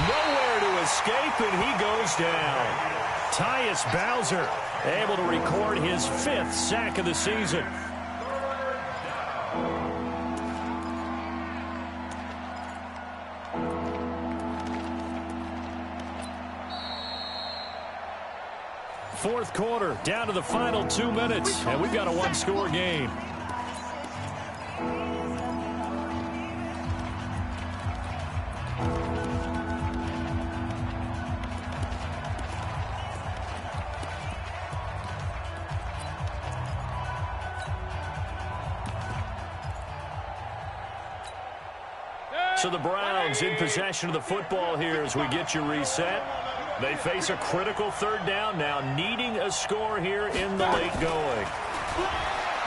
Nowhere to escape, and he goes down. Tyus Bowser able to record his 5th sack of the season. Fourth quarter, down to the final 2 minutes, and we've got a one-score game. So the Browns in possession of the football here as we get you reset. They face a critical 3rd down now, needing a score here in the late going.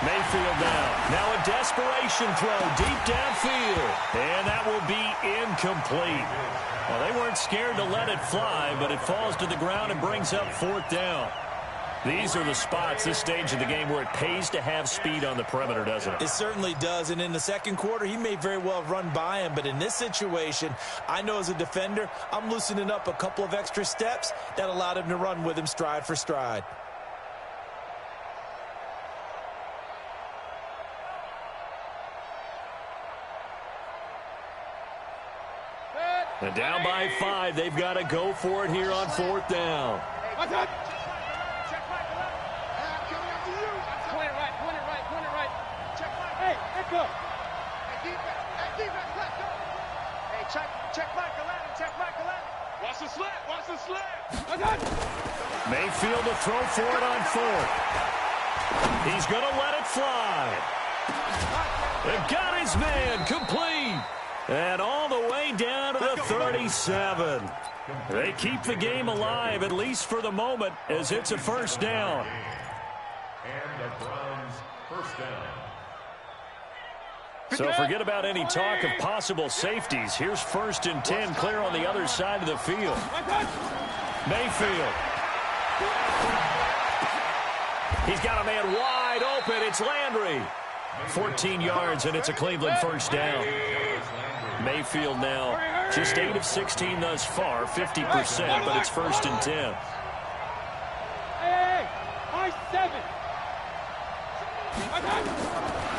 Mayfield down. Now a desperation throw deep downfield. And that will be incomplete. Well, they weren't scared to let it fly, but it falls to the ground and brings up 4th down. These are the spots, this stage of the game, where it pays to have speed on the perimeter, doesn't it? It certainly does, and in the second quarter, he may very well have run by him, but in this situation, I know as a defender, I'm loosening up a couple of extra steps that allowed him to run with him stride for stride. And down by 5, they've got to go for it here on 4th down. Watch the slant. Mayfield to throw for it on 4th. He's going to let it fly. They've got his man complete. And all the way down to the 37. They keep the game alive, at least for the moment, as it's a 1st down. And the Browns' 1st down. So forget about any talk of possible safeties. Here's 1st and 10, clear on the other side of the field. Mayfield. He's got a man wide open. It's Landry. 14 yards, and it's a Cleveland 1st down. Mayfield now just 8 of 16 thus far, 50%, but it's 1st and 10.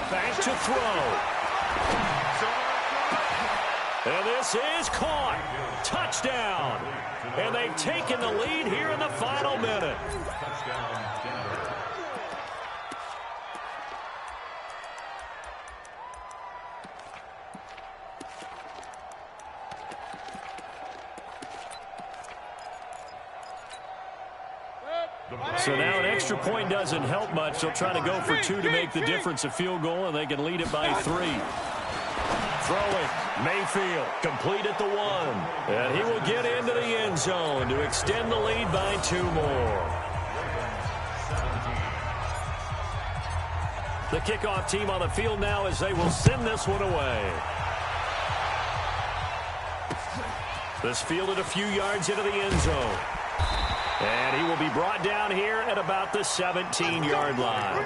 Back to throw. And this is caught. Touchdown. And they've taken the lead here in the final minute. So now an extra point doesn't help much. They'll try to go for 2 to make the difference a field goal, and they can lead it by 3. Throwing. Mayfield complete at the 1. And he will get into the end zone to extend the lead by 2 more. The kickoff team on the field now as they will send this one away. This fielded a few yards into the end zone. And he will be brought down here at about the 17-yard line.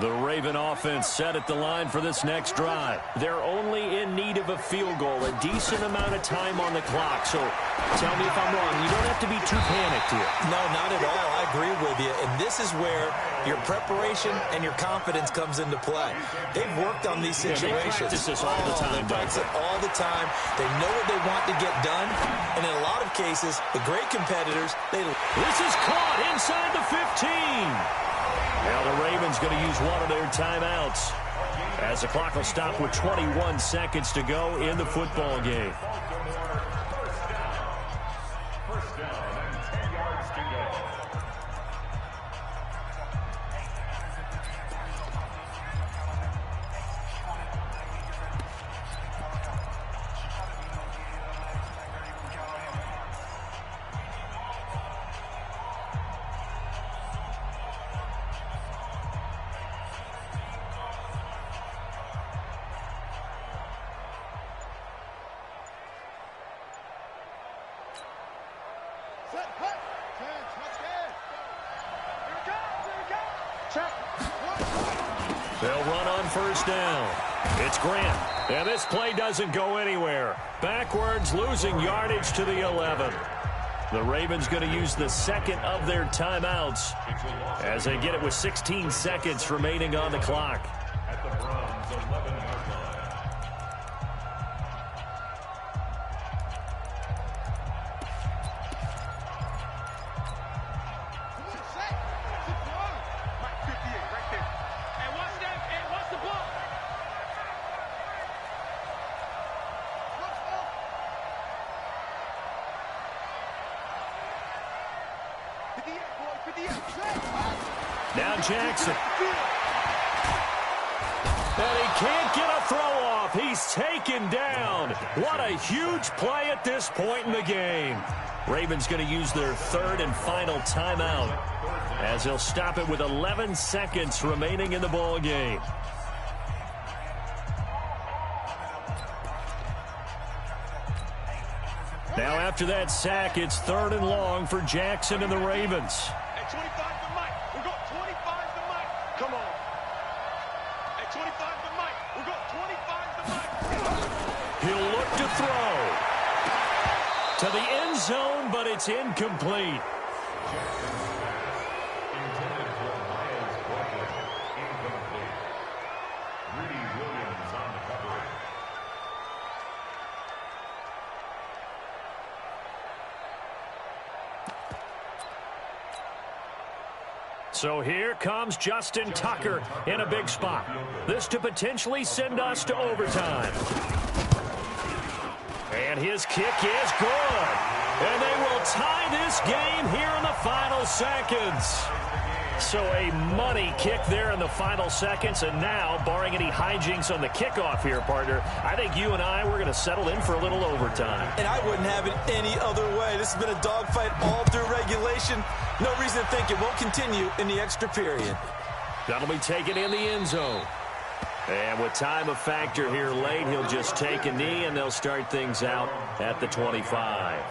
The Raven offense set at the line for this next drive. They're only in need of a field goal, a decent amount of time on the clock. So tell me if I'm wrong. You don't have to be too panicked here. No, not at all. I agree with you. And this is where your preparation and your confidence comes into play. They've worked on these situations. They practice this all the time. They practice it all the time. They know what they want to get done. And in a lot of cases, the great competitors, This is caught inside the 15. Now the Ravens going to use one of their timeouts as the clock will stop with 21 seconds to go in the football game. First down and 10 yards to go. They'll run on first down. It's Grant. And this play doesn't go anywhere. Backwards, losing yardage to the 11. The Ravens going to use the second of their timeouts as they get it with 16 seconds remaining on the clock. At the Browns' 11-yard line. Now Jackson. And he can't get a throw off. He's taken down. What a huge play at this point in the game. Ravens going to use their third and final timeout as they'll stop it with 11 seconds remaining in the ball game. Now after that sack, it's third and long for Jackson and the Ravens. At 25 to Mike. We'll go 25 to Mike. Come on. At 25 to Mike. We'll go 25 to Mike. He'll look to throw. To the end zone, but it's incomplete. Intended for Miles Barkley. Incomplete. Rudy Williams on the coverage. So here comes Justin Tucker in a big spot. This to potentially send us to overtime. And his kick is good. And they will tie this game here in the final seconds. So a money kick there in the final seconds. And now, barring any hijinks on the kickoff here, partner, I think you and I, we're going to settle in for a little overtime. And I wouldn't have it any other way. This has been a dogfight all through regulation. No reason to think it won't continue in the extra period. That'll be taken in the end zone. And with time a factor here late, he'll just take a knee, and they'll start things out at the 25.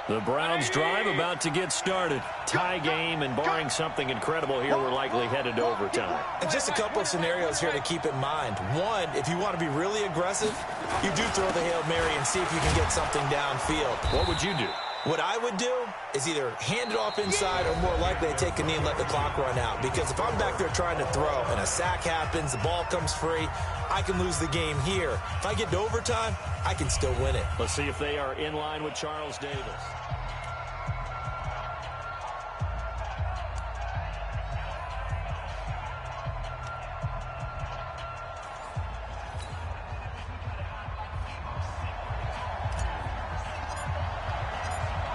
The Browns drive about to get started. Tie game, and barring something incredible here, we're likely headed to overtime. And just a couple of scenarios here to keep in mind. One, if you want to be really aggressive, you do throw the Hail Mary and see if you can get something downfield. What would you do? What I would do is either hand it off inside or more likely to take a knee and let the clock run out. Because if I'm back there trying to throw and a sack happens, the ball comes free, I can lose the game here. If I get to overtime, I can still win it. Let's see if they are in line with Charles Davis.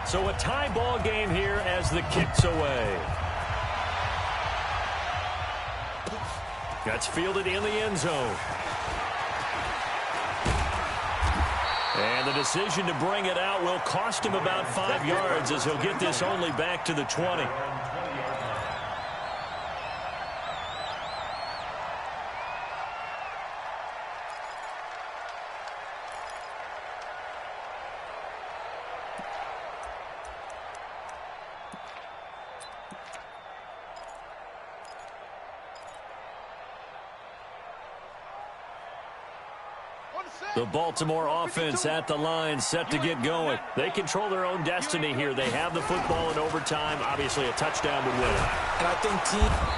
So a tie ball game here as the kick's away. That's fielded in the end zone. And the decision to bring it out will cost him about 5 yards as he'll get this only back to the 20. The Baltimore offense at the line, set to get going. They control their own destiny here. They have the football in overtime. Obviously, a touchdown would win. And I think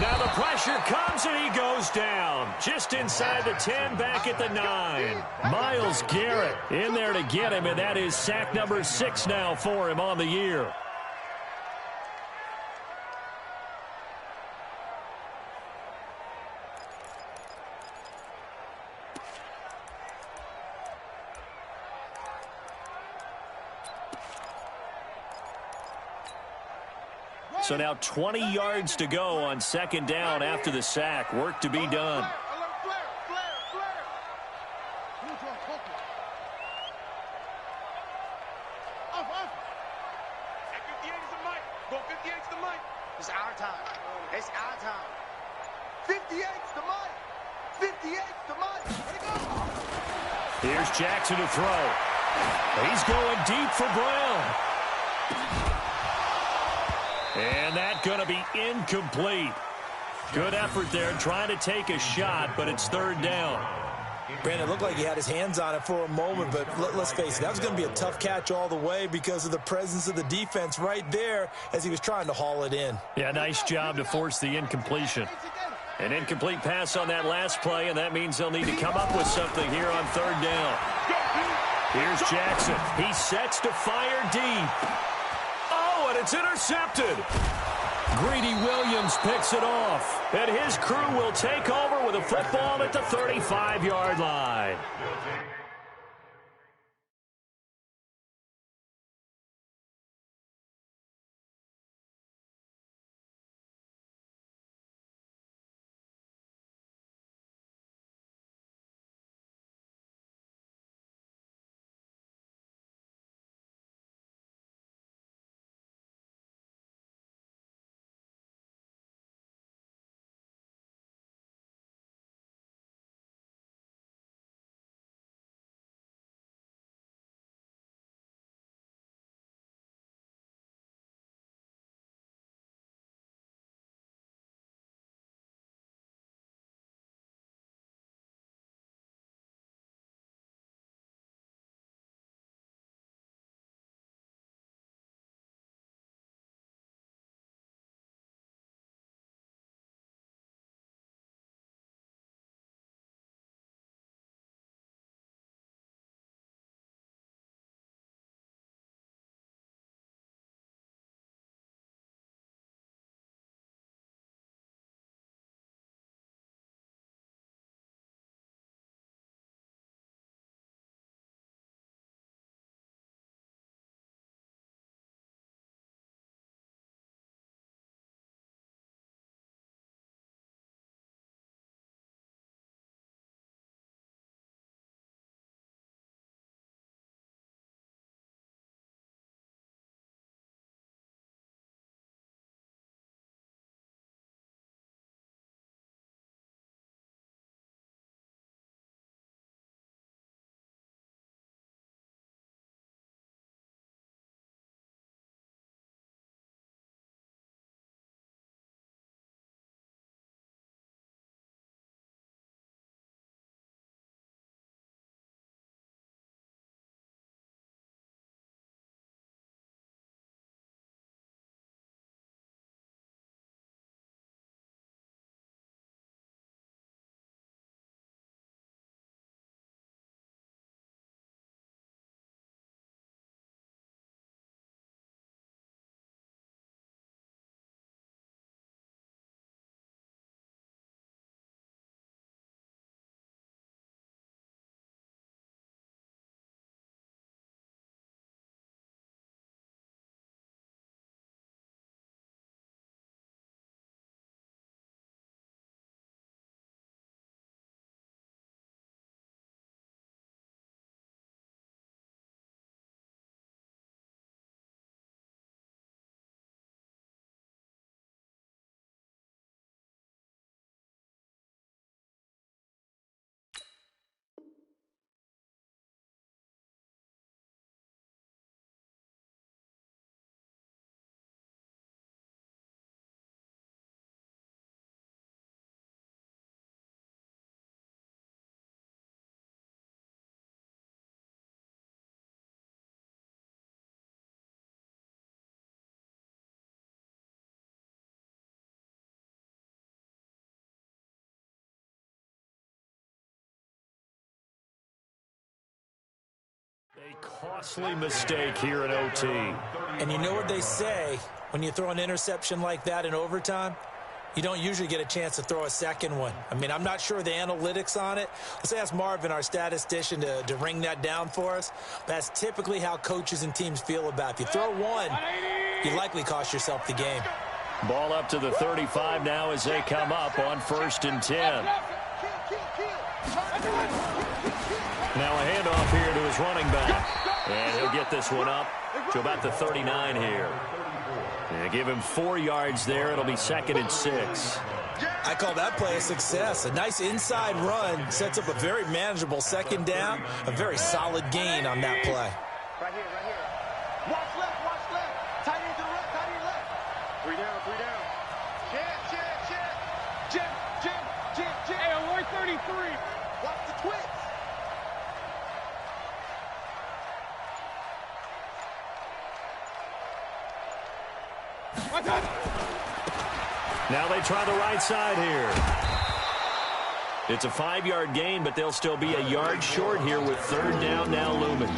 now the pressure comes, and he goes down. Just inside the 10, back at the 9. Myles Garrett in there to get him, and that is sack number 6 now for him on the year. So now 20 yards to go on second down after the sack. Work to be done. That 58 is the mic. Go 58 is the mic. It's our time. It's our time. 58's the mic. 58's the mic. Ready to go. Here's Jackson to throw. He's going deep for Brown. And that's going to be incomplete. Good effort there trying to take a shot, but it's third down. Brandon, it looked like he had his hands on it for a moment, but let's face it, that was going to be a tough catch all the way because of the presence of the defense right there as he was trying to haul it in. Yeah, nice job to force the incompletion. An incomplete pass on that last play, and that means they'll need to come up with something here on third down. Here's Jackson. He sets to fire deep. Oh, and it's intercepted. Greedy Williams picks it off, and his crew will take over with a football at the 35-yard line. A costly mistake here in OT. And you know what they say, when you throw an interception like that in overtime, you don't usually get a chance to throw a second one. I mean, I'm not sure the analytics on it. Let's ask Marvin, our statistician, to ring that down for us. That's typically how coaches and teams feel about it. If you throw one, you likely cost yourself the game. Ball up to the 35 now as they come up on 1st and 10. Now a handoff here to his running back. And he'll get this one up to about the 39 here. Yeah, give him 4 yards there. It'll be 2nd and 6. I call that play a success. A nice inside run sets up a very manageable 2nd down. A very solid gain on that play. Right here, right here. Watch left. Tight end to the right, tight end left. 3 down, 3 down. Jim. Hey, alert 33. Watch the twitch. Now they try the right side here. It's a 5-yard gain, but they'll still be a yard short here with 3rd down now looming.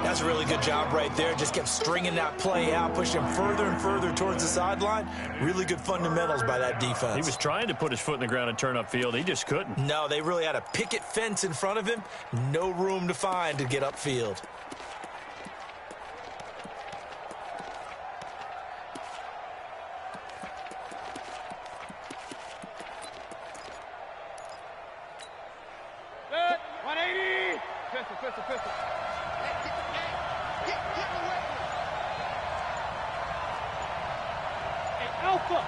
That's a really good job right there. Just kept stringing that play out, pushing him further and further towards the sideline. Really good fundamentals by that defense. He was trying to put his foot in the ground and turn upfield. He just couldn't. No, they really had a picket fence in front of him. No room to find to get upfield. Pistol. Get away. Hey, Alpha.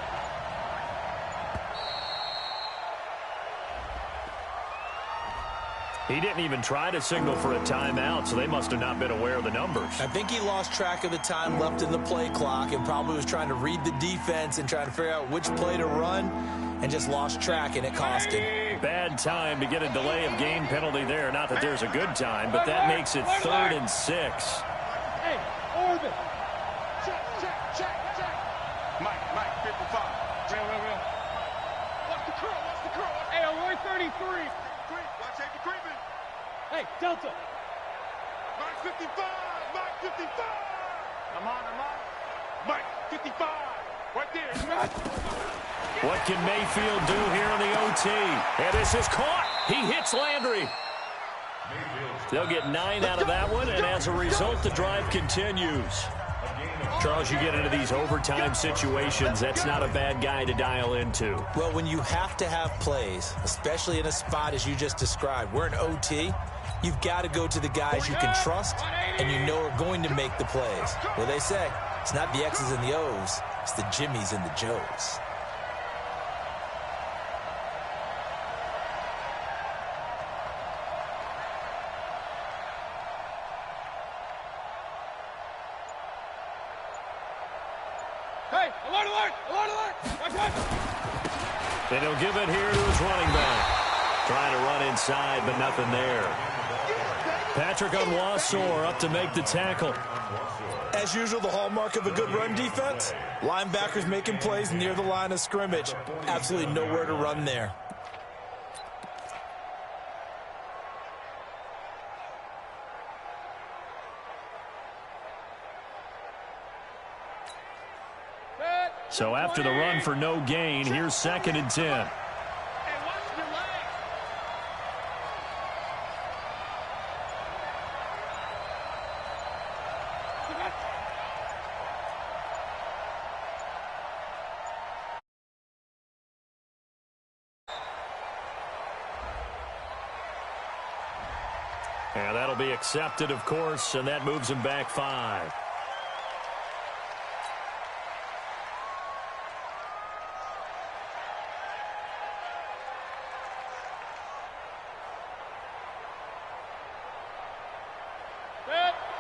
He didn't even try to signal for a timeout, so they must have not been aware of the numbers. I think he lost track of the time left in the play clock and probably was trying to read the defense and trying to figure out which play to run and just lost track, and it cost him. Bad time to get a delay of game penalty there. Not that there's a good time, but that makes it 3rd and 6. Hey, Orbit. Check. Mike, 55. Real. Watch the curl. Hey, alert 33. Watch Avery creeping. Hey, Delta. Mike 55. I'm on. Mike 55. Right there. What can Mayfield do here in the OT? And this is caught. He hits Landry. They'll get 9 out of that one, and as a result, the drive continues. Charles, you get into these overtime situations, that's not a bad guy to dial into. Well, when you have to have plays, especially in a spot as you just described, we're in OT, you've got to go to the guys you can trust and you know are going to make the plays. Well, they say it's not the X's and the O's, it's the Jimmies and the Joes. Hey, alert! And he'll give it here to his running back. Trying to run inside, but nothing there. Patrick Onwuasor up to make the tackle. As usual, the hallmark of a good run defense, linebackers making plays near the line of scrimmage. Absolutely nowhere to run there. So after the run for no gain, here's 2nd and 10. And that'll be accepted, of course, and that moves him back 5.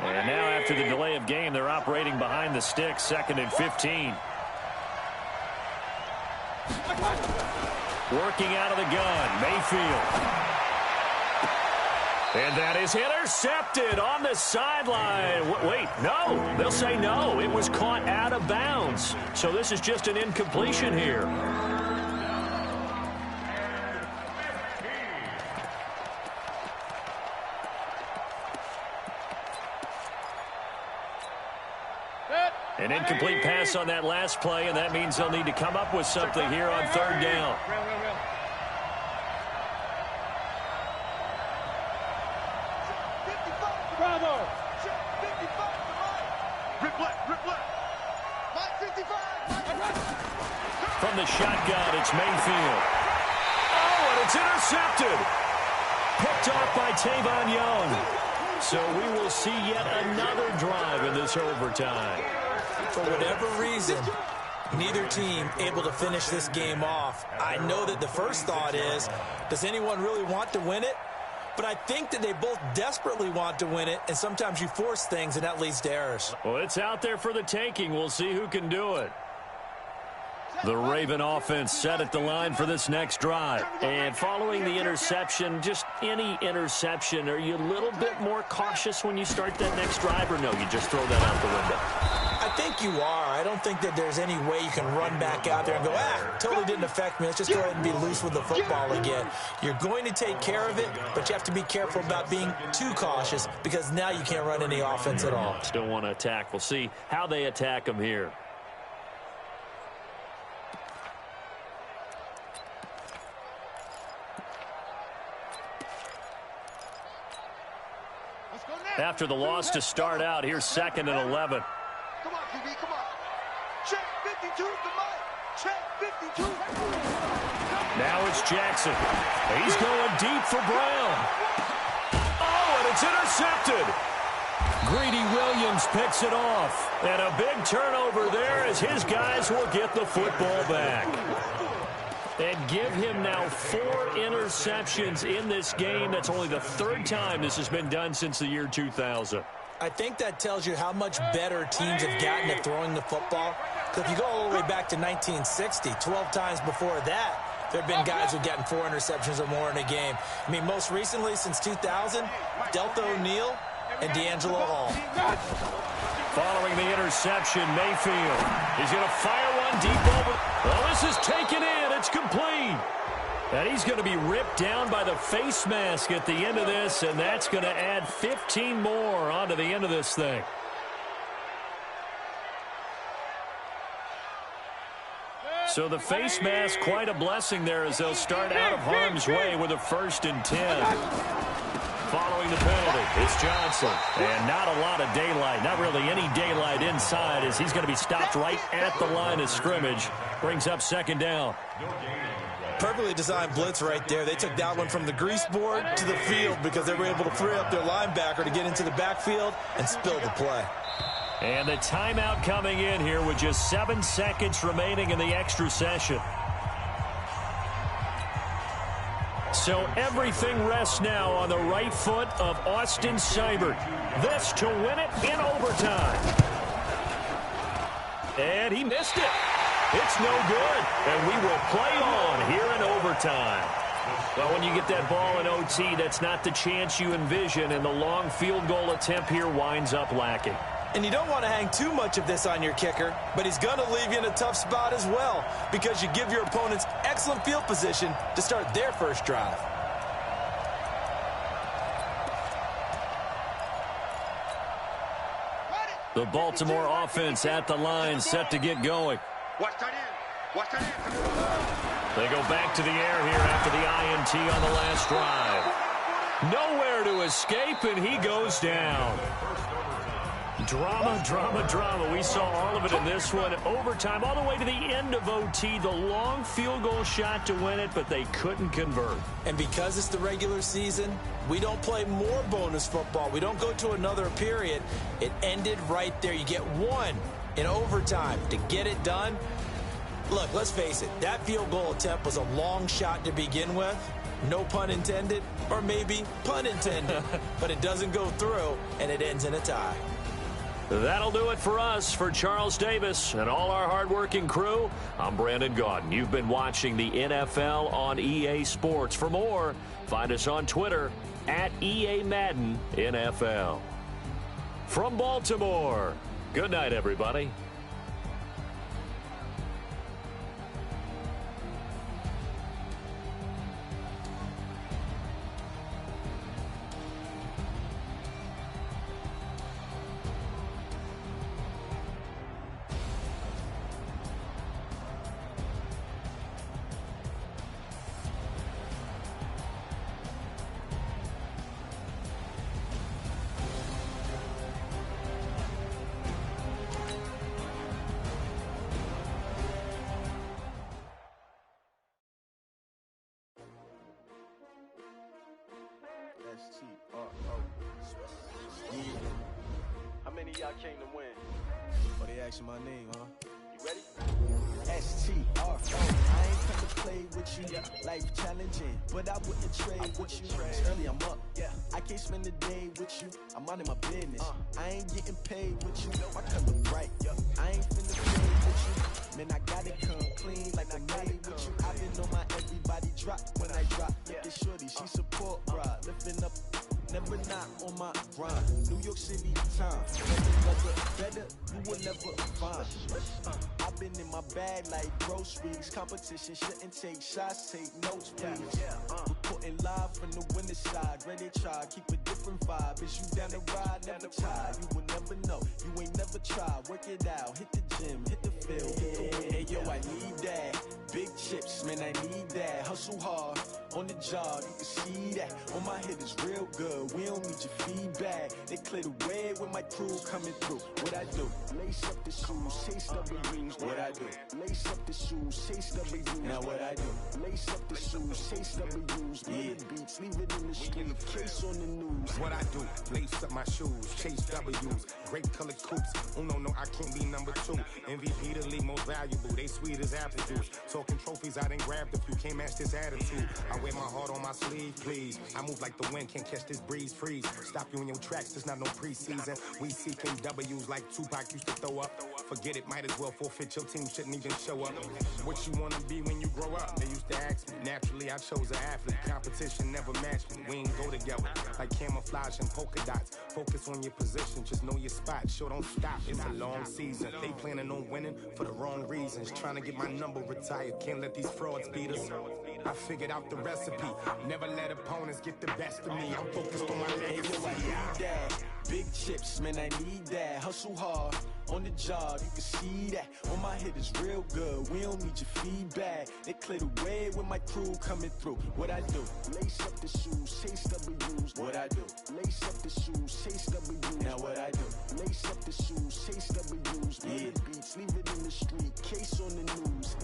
And now after the delay of game, they're operating behind the sticks, 2nd and 15. Working out of the gun, Mayfield. And that is intercepted on the sideline. Wait, no. They'll say no. It was caught out of bounds. So this is just an incompletion here. An incomplete pass on that last play, and that means they'll need to come up with something here on 3rd down. Bravo! 55 to Mike! Rip left! Mike 55! From the shotgun, it's Mayfield. Oh, and it's intercepted! Picked off by Tavon Young. So we will see yet another drive in this overtime. For whatever reason, neither team able to finish this game off. I know that the first thought is, does anyone really want to win it? But I think that they both desperately want to win it, and sometimes you force things, and that leads to errors. Well, it's out there for the taking. We'll see who can do it. The Raven offense set at the line for this next drive. And following the interception, just any interception, are you a little bit more cautious when you start that next drive, or no, you just throw that out the window? I think you are. I don't think that there's any way you can run back out there and go, totally didn't affect me. Let's just go ahead and be loose with the football again. You're going to take care of it, but you have to be careful about being too cautious because now you can't run any offense at all. Still want to attack. We'll see how they attack them here. After the loss to start out, here's 2nd and 11. Come on, QB, come on. Check 52 to Mike. Check 52. Now it's Jackson. He's going deep for Brown. Oh, and it's intercepted. Greedy Williams picks it off. And a big turnover there as his guys will get the football back. And give him now 4 interceptions in this game. That's only the 3rd time this has been done since the year 2000. I think that tells you how much better teams have gotten at throwing the football. Because if you go all the way back to 1960, 12 times before that, there have been guys who've gotten 4 interceptions or more in a game. I mean, most recently, since 2000, Delta O'Neal and D'Angelo Hall. Following the interception, Mayfield is going to fire one deep over. Well, this is taken in. It's complete. And he's going to be ripped down by the face mask at the end of this, and that's going to add 15 more onto the end of this thing. So the face mask, quite a blessing there as they'll start out of harm's way with a 1st and 10. Following the penalty, it's Johnson. And not a lot of daylight, not really any daylight inside as he's going to be stopped right at the line of scrimmage. Brings up 2nd down. Perfectly designed blitz right there. They took that one from the grease board to the field because they were able to free up their linebacker to get into the backfield and spill the play. And the timeout coming in here with just 7 seconds remaining in the extra session. So everything rests now on the right foot of Austin Seibert. This to win it in overtime. And he missed it. It's no good. And we will play on here in overtime. Well, when you get that ball in OT, that's not the chance you envision, and the long field goal attempt here winds up lacking. And you don't want to hang too much of this on your kicker, but he's going to leave you in a tough spot as well because you give your opponents excellent field position to start their first drive. The Baltimore offense at the line, set to get going. Watch that in. Watch that in. They go back to the air here after the INT on the last drive. Nowhere to escape, and he goes down. Drama, drama, drama. We saw all of it in this one. Overtime, all the way to the end of OT. The long field goal shot to win it, but they couldn't convert. And because it's the regular season, we don't play more bonus football. We don't go to another period. It ended right there. You get 1 in overtime to get it done. Look, let's face it. That field goal attempt was a long shot to begin with. No pun intended, or maybe pun intended. But it doesn't go through, and it ends in a tie. That'll do it for us. For Charles Davis and all our hardworking crew, I'm Brandon Gaudin. You've been watching the NFL on EA Sports. For more, find us on Twitter at EA Madden NFL. From Baltimore, good night, everybody. STRO. many of y'all came to win? Oh, they asking my name, huh? You ready? STRO. I ain't come to play with you. Life challenging, but I wouldn't trade with you. It's early, I'm up. I can't spend the day with you. I'm minding my business. I ain't getting paid with you. My color bright. I ain't finna play with you. Man, I gotta come clean like I made with you. I been on my everybody drop when I drop. Look at shorty, she support, bruh. Lifting up. Never not on my grind. New York City time. Better, you will never find. I've been in my bag like groceries. Competition shouldn't take shots, take notes, please. Reporting live from the winter side. Ready to try, keep a different vibe. Is you down the ride, never tired. You will never know, you ain't never tried. Work it out, hit the gym, hit the field, hit the wind. Hey yo, I need that. Big chips, man, I need that. Hustle hard, on the job, you can see that. On my head is real good, we don't need your feedback. They clear the way with my crew coming through. What I do? Lace up the shoes, chase W's. What I do? Lace up the shoes, chase W's. Now what I do? Lace up the shoes, chase W's. Yeah, beats, leave it in the street, case on the news. What I do? Lace up my shoes, chase W's. Great colored coops. Oh no, I can't be number 2. MVP the league most valuable. They sweet as apple juice. Talking trophies, I done grabbed a few. Can't match this attitude. I wear my heart on my sleeve, please. I move like the wind, can't catch this breeze, freeze. Stop you in your tracks, there's not no preseason. We seeking W's like Tupac used to throw up. Forget it, might as well forfeit. Your team shouldn't even show up. What you wanna be when you grow up? They used to ask me. Naturally, I chose an athlete. Competition never matched me. We ain't go together like camouflage and polka dots. Focus on your position, just know your spot. Sure, don't stop. It's a long season. They planning on winning for the wrong reasons. Trying to get my number retired. Can't let these frauds beat us. I figured out the recipe. Never let opponents get the best of me. I'm focused on my legacy. I need that. Big chips, man, I need that. Hustle hard, on the job, you can see that. On my head is real good, we don't need your feedback. They clear the way with my crew coming through. What I do? Lace up the shoes, chase W's. What I do? Lace up the shoes, chase W's. Now what I do? Lace up the shoes, chase W's. Yeah, beats, leave it in the street, case on the news.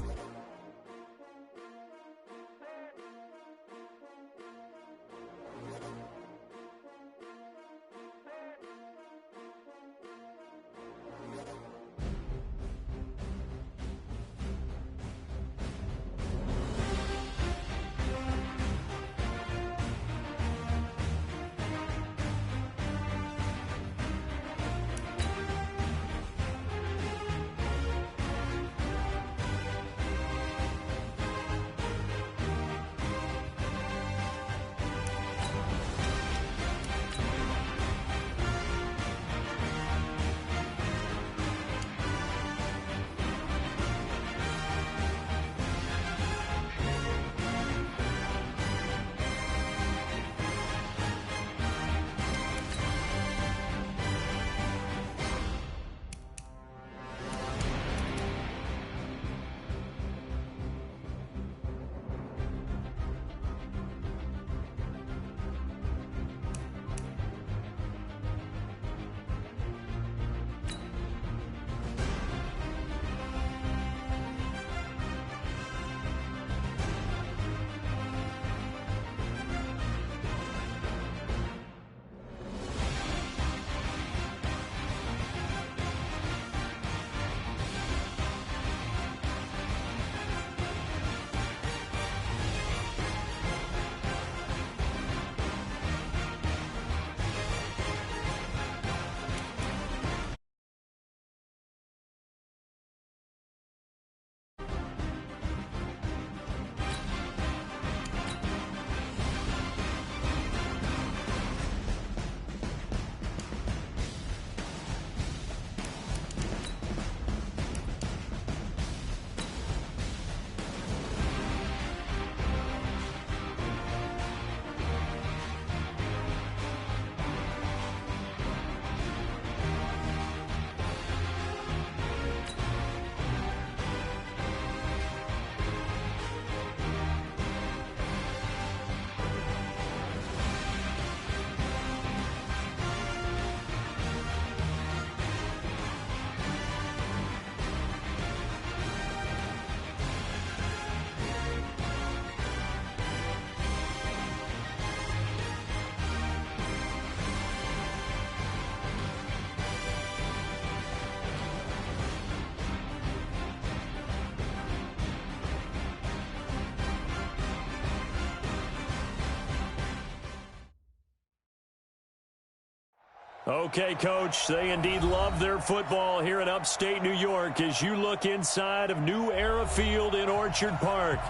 Okay, Coach, they indeed love their football here in upstate New York as you look inside of New Era Field in Orchard Park.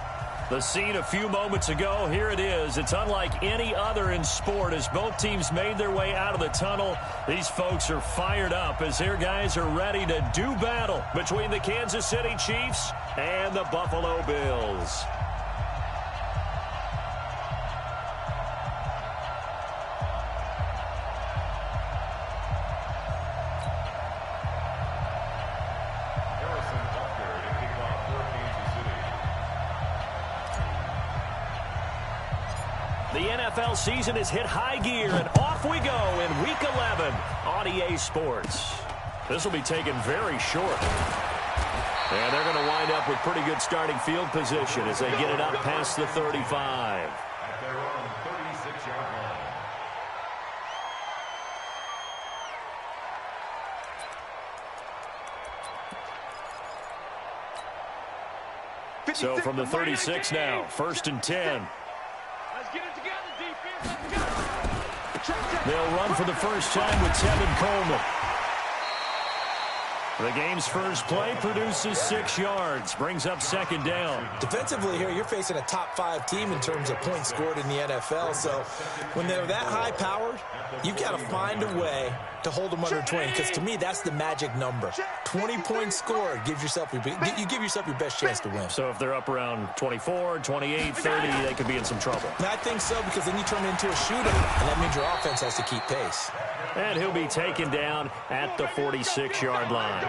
The scene a few moments ago, here it is. It's unlike any other in sport as both teams made their way out of the tunnel. These folks are fired up as their guys are ready to do battle between the Kansas City Chiefs and the Buffalo Bills. The NFL season has hit high gear, and off we go in Week 11 on EA Sports. This will be taken very short. And they're going to wind up with pretty good starting field position as they get it up past the 35. At their own 36-yard line. So from the 36 now, 1st and 10. Get it together, defense. Let's go. They'll run for the first time with Tevin Coleman. The game's first play produces 6 yards, brings up 2nd down. Defensively here, you're facing a top 5 team in terms of points scored in the NFL. So when they're that high-powered, you've got to find a way to hold them under 20. Because to me, that's the magic number. 20 points scored gives yourself you give yourself your best chance to win. So if they're up around 24, 28, 30, they could be in some trouble. And I think so, because then you turn it into a shootout, and that means your offense has to keep pace. And he'll be taken down at the 46-yard line.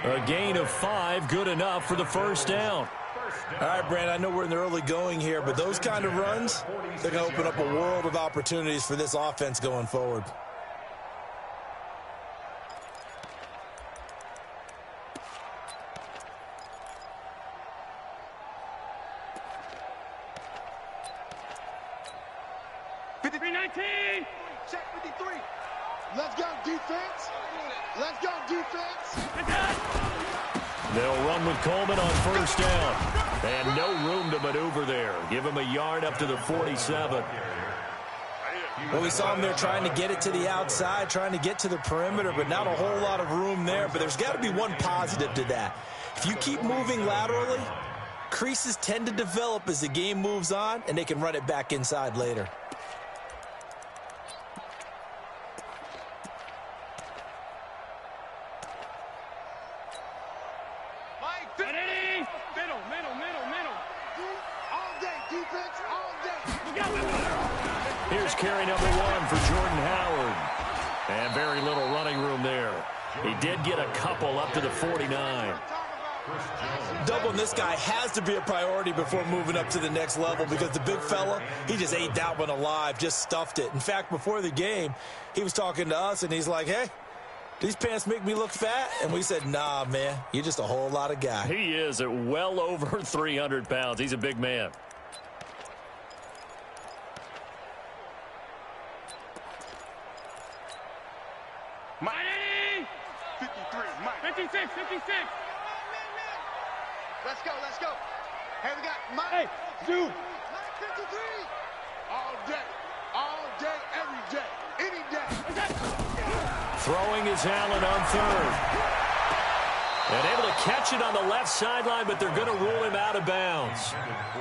A gain of 5, good enough for the first down. All right, Brand, I know we're in the early going here, but those kind of runs, they're going to open up a world of opportunities for this offense going forward. Check 53. Let's go, defense. Let's go, defense. They'll run with Coleman on first down. And no room to maneuver there. Give him a yard up to the 47. Well, we saw him there trying to get it to the outside, trying to get to the perimeter, but not a whole lot of room there. But there's got to be one positive to that. If you keep moving laterally, creases tend to develop as the game moves on, and they can run it back inside later. Here's carry number 1 for Jordan Howard. And very little running room there. He did get a couple up to the 49. Doubling this guy has to be a priority before moving up to the next level, because the big fella, he just ate that one alive, just stuffed it. In fact, before the game, he was talking to us, and he's like, hey, these pants make me look fat? And we said, nah, man, you're just a whole lot of guy. He is at well over 300 pounds. He's a big man. Mike. 53, Mike. 56. Let's go. Hey, we got Mike. Hey, dude. Mike 53. All day, every day, any day. Throwing is Allen on 3rd. And able to catch it on the left sideline, but they're going to rule him out of bounds.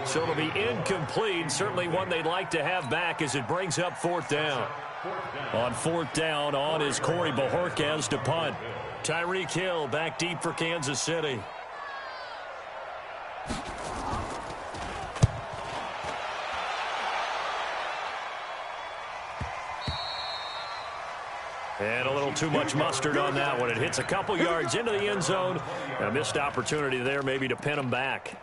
So it'll be incomplete. Certainly one they'd like to have back as it brings up 4th down. On 4th down, on is Corey Bajorquez to punt. Tyreek Hill back deep for Kansas City. And a little too much mustard on that one. It hits a couple yards into the end zone. A missed opportunity there maybe to pin him back.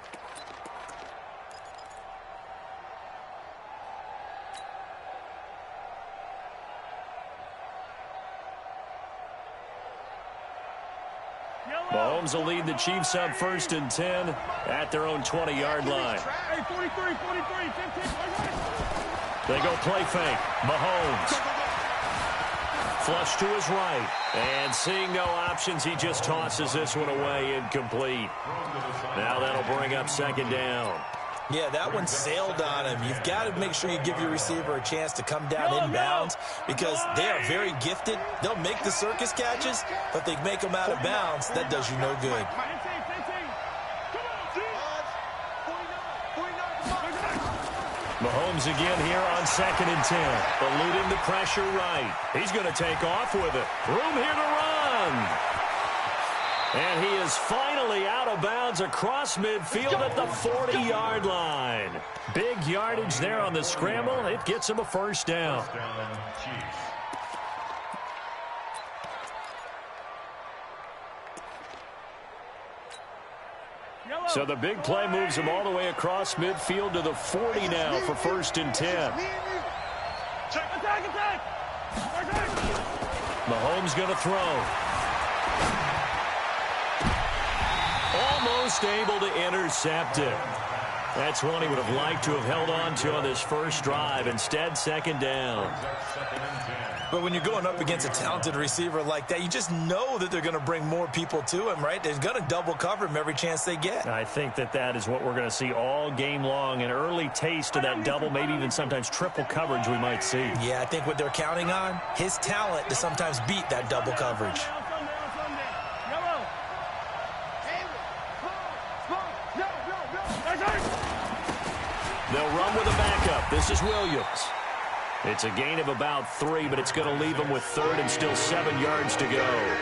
Mahomes will lead the Chiefs up 1st and 10 at their own 20-yard line. Hey, 43, 15. They go play fake. Mahomes. Flush to his right. And seeing no options, he just tosses this one away, incomplete. Now that'll bring up 2nd down. Yeah, that one sailed on him. You've got to make sure you give your receiver a chance to come down inbounds because they are very gifted. They'll make the circus catches, but they make them out of bounds. That does you no good. Mahomes again here on 2nd and 10. Eluding the pressure right. He's going to take off with it. Room here to run. And he is finally out of bounds across midfield at the 40-yard line. Big yardage there on the scramble. It gets him a first down. So the big play moves him all the way across midfield to the 40 now for 1st and 10. Mahomes going to throw. Almost able to intercept it. That's one he would have liked to have held on to on this first drive. Instead, 2nd down. But when you're going up against a talented receiver like that, you just know that they're going to bring more people to him, right? They're going to double cover him every chance they get. I think that is what we're going to see all game long. An early taste of that double, maybe even sometimes triple coverage we might see. Yeah, I think what they're counting on, his talent to sometimes beat that double coverage. They'll run with a backup. This is Williams. It's a gain of about 3, but it's going to leave them with 3rd and still 7 yards to go.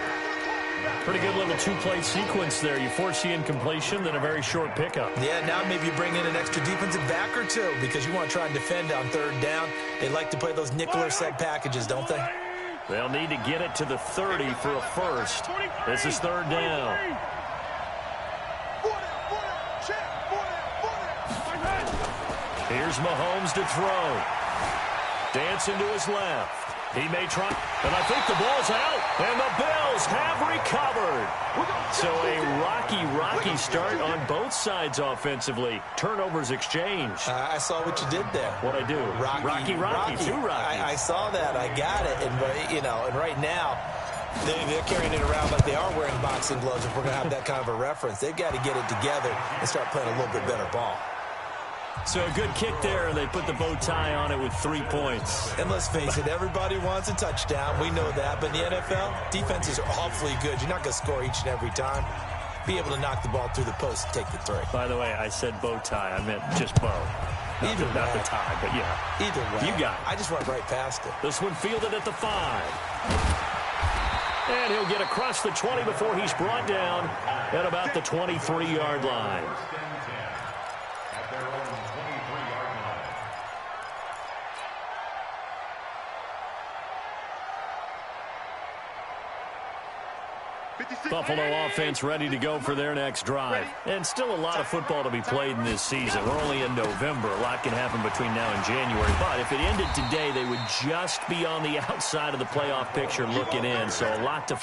Pretty good little two-play sequence there. You force the incompletion, then a very short pickup. Yeah, now maybe you bring in an extra defensive back or two because you want to try and defend on 3rd down. They like to play those nickel or set packages, don't they? They'll need to get it to the 30 for a first. This is 3rd down. Here's Mahomes to throw. Dancing to his left. He may try, and I think the ball's out, and the Bills have recovered. So a rocky start on both sides offensively. Turnovers exchanged. I saw what you did there. What'd I do? Rocky. Too rocky. I saw that. I got it. And, you know, and right now, they're carrying it around like they are wearing boxing gloves if we're going to have that kind of a reference. They've got to get it together and start playing a little bit better ball. So a good kick there, and they put the bow tie on it with 3 points. And let's face it, everybody wants a touchdown. We know that. But in the NFL, defenses are awfully good. You're not going to score each and every time. Be able to knock the ball through the post and take the 3. By the way, I said bow tie. I meant just bow. Not the tie, but yeah. Either way. You got it. I just went right past it. This one fielded at the 5. And he'll get across the 20 before he's brought down at about the 23-yard line. Buffalo offense ready to go for their next drive. And still a lot of football to be played in this season. We're only in November. A lot can happen between now and January. But if it ended today, they would just be on the outside of the playoff picture looking in. So a lot to...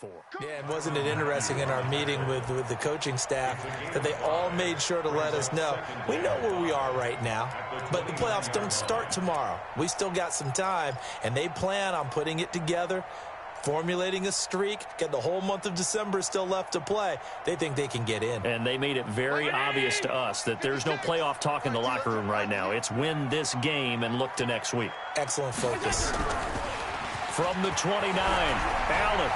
For. Yeah, and wasn't it interesting in our meeting with the coaching staff that they all made sure to let us know, we know where we are right now, but the playoffs don't start tomorrow. We still got some time, and they plan on putting it together, formulating a streak, get the whole month of December still left to play. They think they can get in. And they made it very obvious to us that there's no playoff talk in the locker room right now. It's win this game and look to next week. Excellent focus. From the 29, Allen.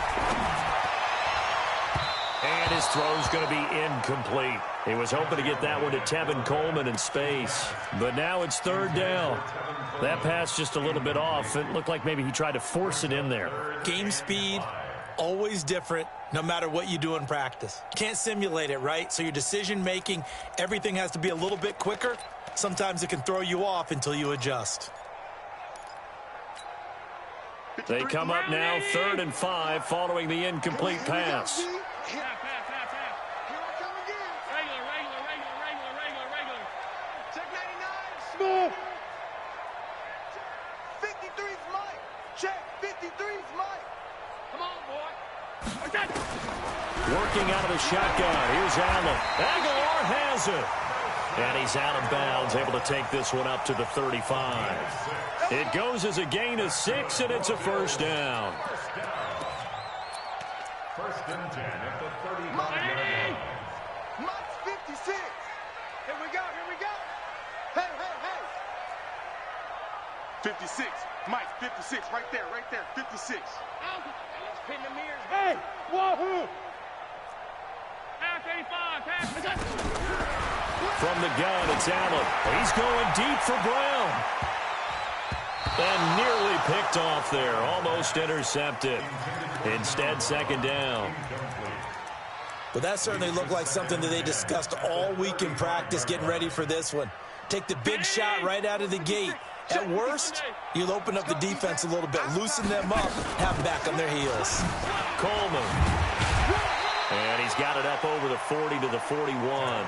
And his throw's going to be incomplete. He was hoping to get that one to Tevin Coleman in space. But now it's 3rd down. That pass just a little bit off. It looked like maybe he tried to force it in there. Game speed, always different, no matter what you do in practice. Can't simulate it, right? So your decision-making, everything has to be a little bit quicker. Sometimes it can throw you off until you adjust. They come up now 3rd and 5 following the incomplete pass. Here I come again. Regular. Check 99. Smooth. 53's Mike. Check 53's Mike. Come on, boy. Working out of the shotgun. Here's Allen. Aguilar has it. And he's out of bounds, able to take this one up to the 35. It goes as a gain of 6, and it's a first down. First and 10 at the 35-yard line. Mike's 56. Here we go. Hey. 56. Mike, 56. Right there. 56. Let's pin the mirrors. Hey, wahoo! From the gun, it's Allen. He's going deep for Brown. And nearly picked off there. Almost intercepted. Instead, second down. But that certainly looked like something that they discussed all week in practice getting ready for this one. Take the big shot right out of the gate. At worst, you'll open up the defense a little bit, loosen them up, have them back on their heels. Coleman. And he's got it up over the 40 to the 41.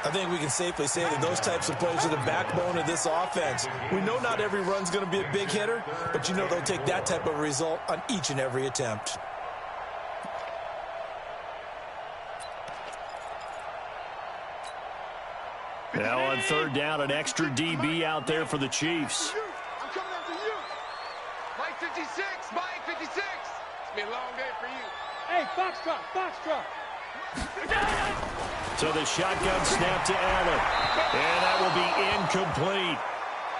I think we can safely say that those types of plays are the backbone of this offense. We know not every run's going to be a big hitter, but you know they'll take that type of result on each and every attempt. Now on 3rd down, an extra DB out there for the Chiefs. I'm coming after you. Mike 56. Mike 56. It's been a long day for you. Hey, Foxtrot. So the shotgun snap to Allen. And that will be incomplete.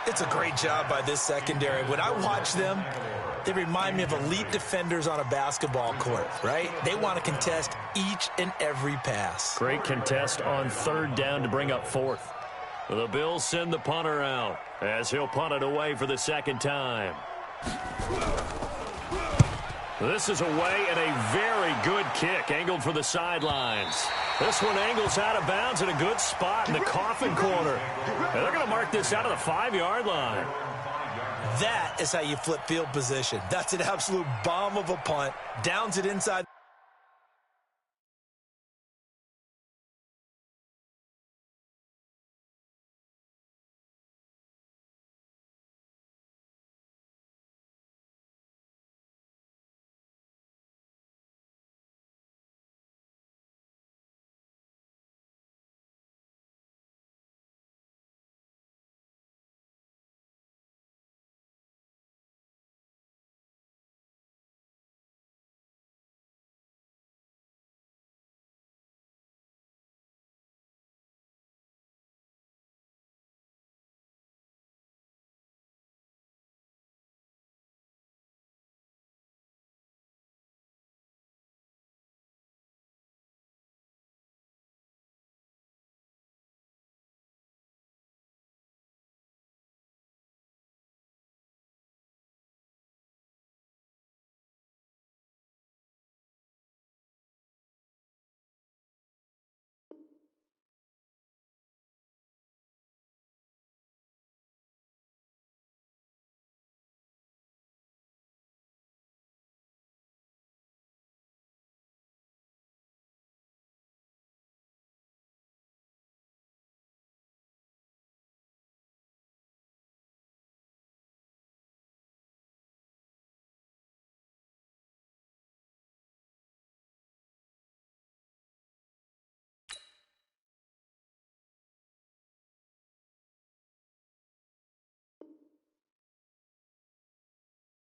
It's a great job by this secondary. When I watch them, they remind me of elite defenders on a basketball court, right? They want to contest each and every pass. Great contest on 3rd down to bring up 4th. The Bills send the punter out as he'll punt it away for the second time. This is away and a very good kick angled for the sidelines. This one angles out of bounds in a good spot in the coffin corner. And they're going to mark this out of the 5-yard line. That is how you flip field position. That's an absolute bomb of a punt. Downs it inside.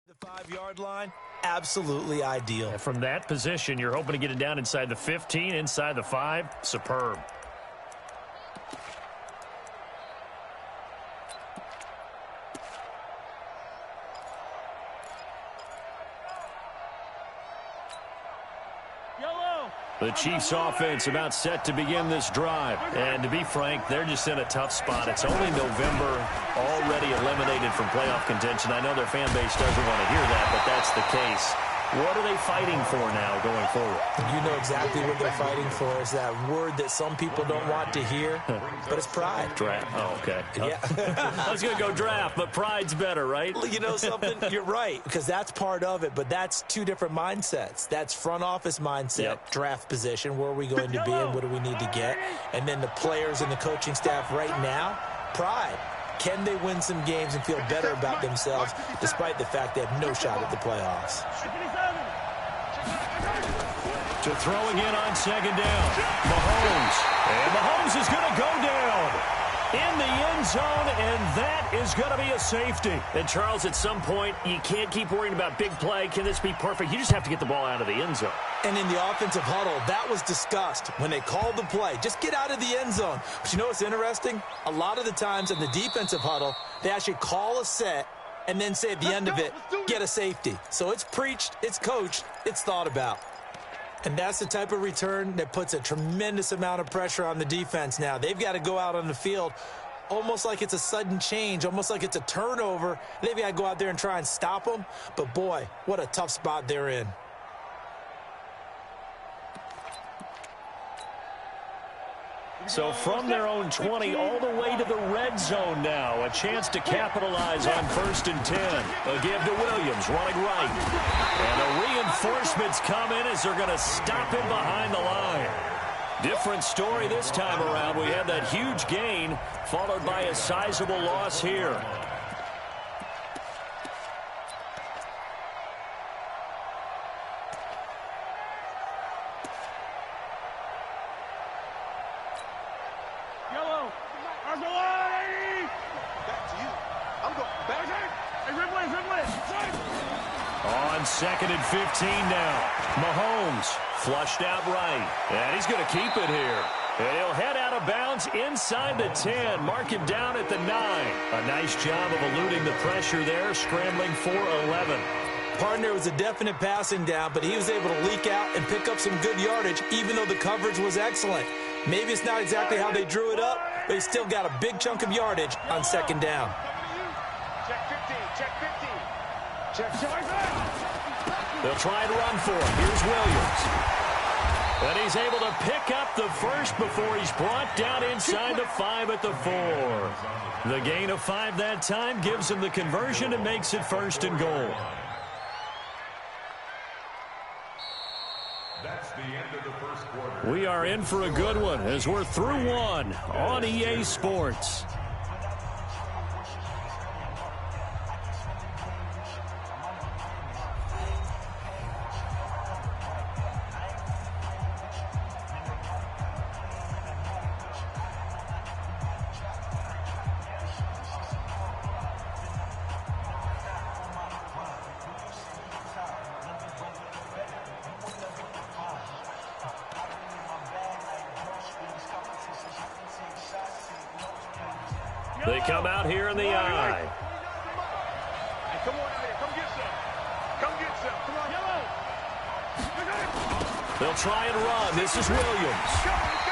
The 5-yard line, absolutely ideal. From that position, you're hoping to get it down inside the 15, inside the 5. Superb. The Chiefs offense about set to begin this drive. And to be frank, they're just in a tough spot. It's only November, already eliminated from playoff contention. I know their fan base doesn't want to hear that, but that's the case. What are they fighting for now going forward? You know exactly what they're fighting for. Is that word that some people don't want to hear, but it's pride. Draft. Oh, okay. Yeah. I was going to go draft, but pride's better, right? You know something? You're right, because that's part of it, but that's two different mindsets. That's front office mindset, draft position, where are we going to be and what do we need to get? And then the players and the coaching staff right now, pride. Can they win some games and feel better about themselves despite the fact they have no shot at the playoffs? To throw again on second down. Mahomes. And Mahomes is going to go down in the end zone, and that is going to be a safety. And, Charles, at some point, you can't keep worrying about big play. Can this be perfect? You just have to get the ball out of the end zone. And in the offensive huddle, that was discussed when they called the play. Just get out of the end zone. But you know what's interesting? A lot of the times in the defensive huddle, they actually call a set and then say at the end of it, get a safety. So it's preached, it's coached, it's thought about. And that's the type of return that puts a tremendous amount of pressure on the defense now. They've got to go out on the field almost like it's a sudden change, almost like it's a turnover. They've got to go out there and try and stop them. But, boy, what a tough spot they're in. So from their own 20 all the way to the red zone now. A chance to capitalize on 1st and 10. A give to Williams, running right. And the reinforcements come in as they're going to stop him behind the line. Different story this time around. We had that huge gain followed by a sizable loss here. On 2nd and 15 now. Mahomes flushed out right. And he's going to keep it here. And he'll head out of bounds inside the 10. Mark him down at the 9. A nice job of eluding the pressure there, scrambling for 11. Partner was a definite passing down, but he was able to leak out and pick up some good yardage, even though the coverage was excellent. Maybe it's not exactly how they drew it up, but he still got a big chunk of yardage on 2nd down. Check 15, check 15. Check. They'll try and run for him. Here's Williams. And he's able to pick up the first before he's brought down inside the 5 at the 4. The gain of 5 that time gives him the conversion and makes it 1st and goal. That's the end of the first quarter. We are in for a good one as we're through one on EA Sports. They come out here in the eye. Hey, come on out here. Come get some. Come get some. Come on. They'll try and run. This is Williams.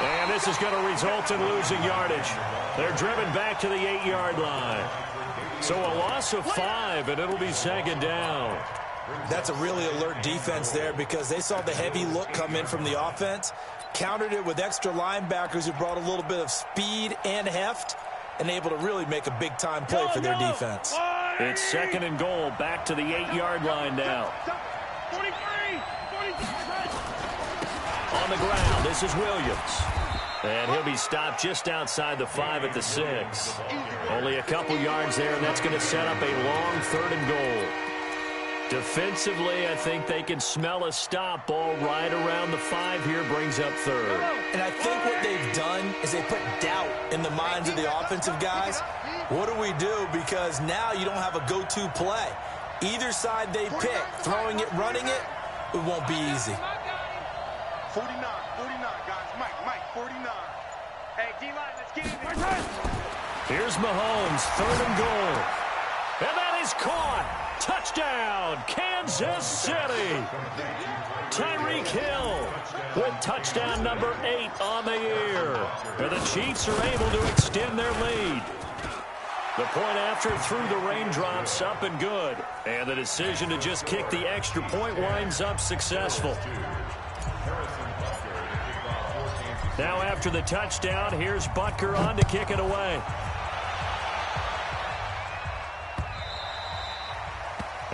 And this is going to result in losing yardage. They're driven back to the 8-yard line. So a loss of 5, and it'll be 2nd down. That's a really alert defense there because they saw the heavy look come in from the offense, countered it with extra linebackers who brought a little bit of speed and heft, and able to really make a big-time play for their defense. It's 2nd and goal, back to the 8-yard line now. 43. On the ground, this is Williams. And he'll be stopped just outside the 5 at the 6. Only a couple yards there, and that's going to set up a long 3rd and goal. Defensively, I think they can smell a stop ball right around the 5 here, brings up 3rd. And I think what they've done is they put doubt in the minds of the offensive guys. What do we do? Because now you don't have a go-to play. Either side they pick, throwing it, running it, it won't be easy. 49, guys. Mike, 49. Hey, D-line, let's get in there. Here's Mahomes, 3rd and goal. And that is caught. Touchdown, Kansas City. Tyreek Hill with touchdown number 8 on the year. And the Chiefs are able to extend their lead. The point after through the raindrops, up and good. And the decision to just kick the extra point winds up successful. Now after the touchdown, here's Butker on to kick it away.